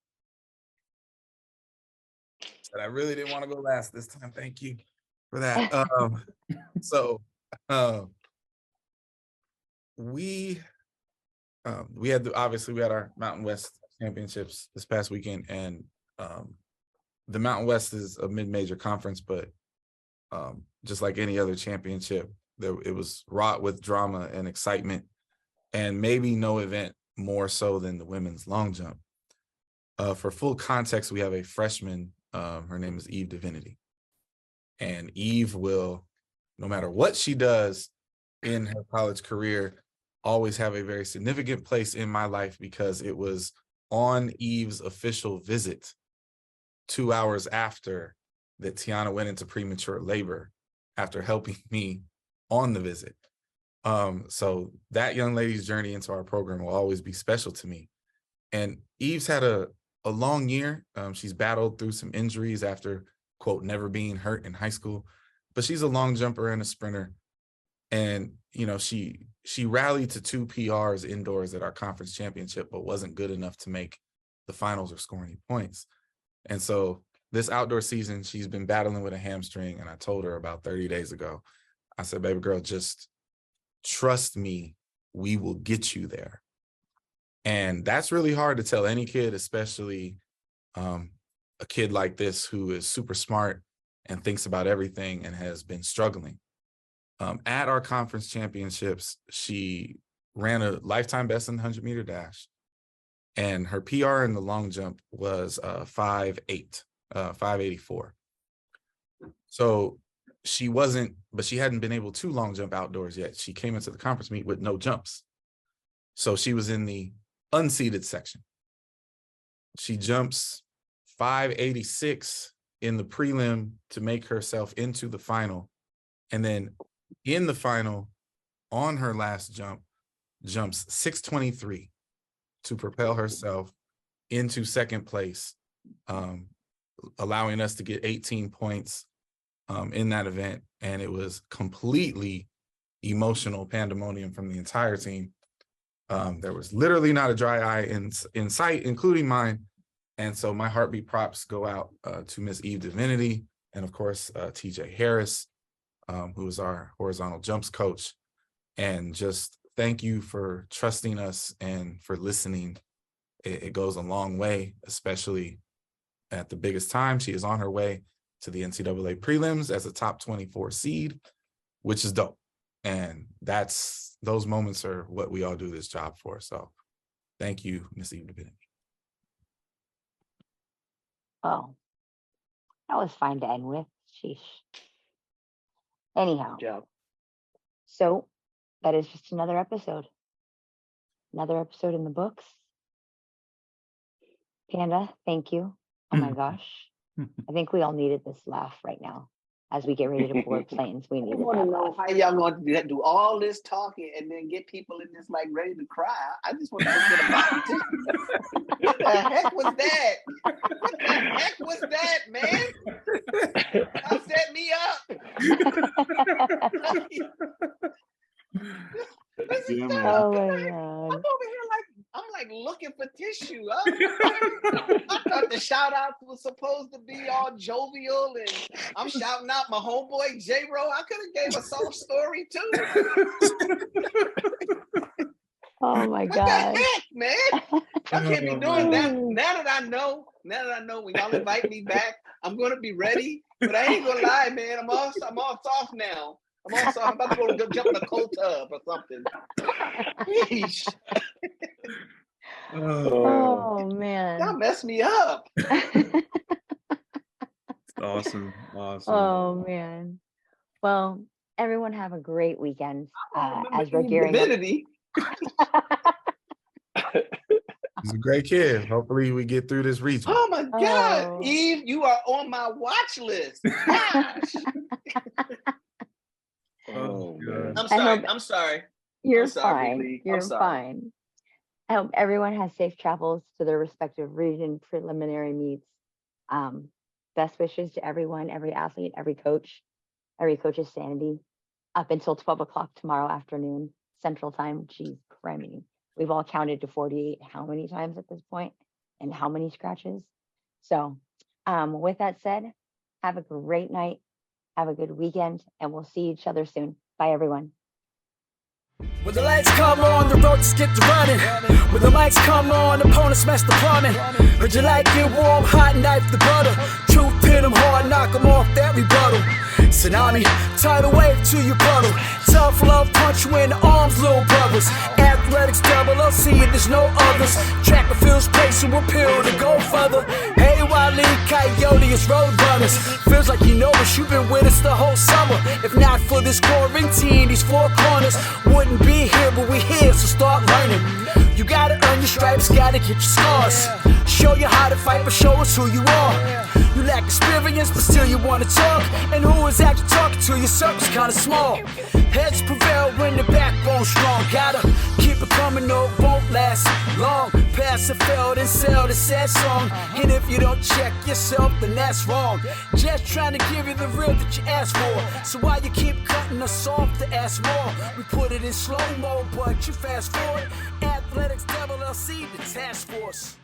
Said I really didn't want to go last this time. Thank you for that. So we had obviously we had our Mountain West championships this past weekend, and the Mountain West is a mid-major conference, but just like any other championship, it was wrought with drama and excitement, and maybe no event more so than the women's long jump. For full context, we have a freshman. Her name is Eve Divinity, and Eve will, no matter what she does in her college career, always have a very significant place in my life, because it was on Eve's official visit 2 hours after that Tiana went into premature labor after helping me on the visit. So that young lady's journey into our program will always be special to me. And Eve's had a long year. She's battled through some injuries after, quote, never being hurt in high school, but she's a long jumper and a sprinter. And, you know, she rallied to 2 PRs indoors at our conference championship, but wasn't good enough to make the finals or score any points. And so this outdoor season, she's been battling with a hamstring. And I told her about 30 days ago, I said, baby girl, just trust me, we will get you there. And that's really hard to tell any kid, especially a kid like this who is super smart and thinks about everything and has been struggling. At our conference championships, she ran a lifetime best in the 100-meter dash. And her PR in the long jump was 5.84. So she hadn't been able to long jump outdoors yet. She came into the conference meet with no jumps. So she was in the unseeded section. She jumps 5.86 in the prelim to make herself into the final. And then in the final, on her last jump, jumps 6.23 to propel herself into second place, allowing us to get 18 points in that event. And it was completely emotional pandemonium from the entire team. There was literally not a dry eye in sight, including mine. And so my heartbeat props go out to Miss Eve Divinity, and of course, TJ Harris, who is our horizontal jumps coach. And just thank you for trusting us and for listening. It goes a long way, especially at the biggest time. She is on her way to the NCAA prelims as a top 24 seed, which is dope. And those moments are what we all do this job for. So thank you, Miss Eve Divinity. Oh, that was fine to end with. Sheesh. Anyhow, Good job. so that is just another episode. Another episode in the books. Panda, thank you. Oh my gosh. I think we all needed this laugh right now as we get ready to board planes. We I needed want that to know laugh. how y'all going to do all this talking and then get people in this like ready to cry. I just want to get a bottle too. What the heck was that? What the heck was that, man? Y'all set me up. Oh my god. I'm over here I'm like looking for tissue. I thought the shout out was supposed to be all jovial, and I'm shouting out my homeboy J-Ro. I could have gave a soft story too. Oh my What god. the heck, man? I can't be doing that. Now that I know when y'all invite me back, I'm gonna be ready. But I ain't gonna lie, man. I'm all soft now. I'm about to go jump in a cold tub or something. Yeesh. Oh man. Y'all messed me up. Awesome. Oh man. Well, everyone have a great weekend as we're Eve gearing Divinity. He's a great kid. Hopefully we get through this region. Oh my God, Oh. Eve, you are on my watch list. Gosh. Oh, man. I'm sorry. You're I'm sorry, fine. Lee. I'm You're sorry. fine. I hope everyone has safe travels to their respective region preliminary meets. Best wishes to everyone, every athlete, every coach's sanity up until 12 o'clock tomorrow afternoon, Central Time. Geez, criminy. We've all counted to 48 how many times at this point and how many scratches. So with that said, have a great night. Have a good weekend, and we'll see each other soon. Bye, everyone. When the lights come on, the roaches get to running. When the lights come on, opponents mess the plumbing. Heard you like it warm, hot, knife the butter. Truth hit them hard, knock them off that rebuttal. Tsunami, tidal wave to your puddle. Tough love, punch you in the arms, little brothers. Athletics, LLC, there's no others. Track and field's pacing, we'll peel to go further. Hey, Wally, Coyote, it's road runners. Feels like you know us, you've been with us the whole summer. If not for this quarantine, these four corners wouldn't be here, but we here, so start learning. You gotta earn your stripes, gotta get your scars. Show you how to fight, but show us who you are. You lack experience, but still you wanna talk. And who is actually talking to you? Circle's kinda small. Heads prevail when the backbone's strong. Gotta keep it coming, no, it won't last long. Pass and fail, then sell the sad song. And if you don't check yourself, then that's wrong. Just trying to give you the real that you asked for. So why you keep cutting us off to ask more? We put it in slow-mo, but you fast forward. Athletics, LLC, the task force.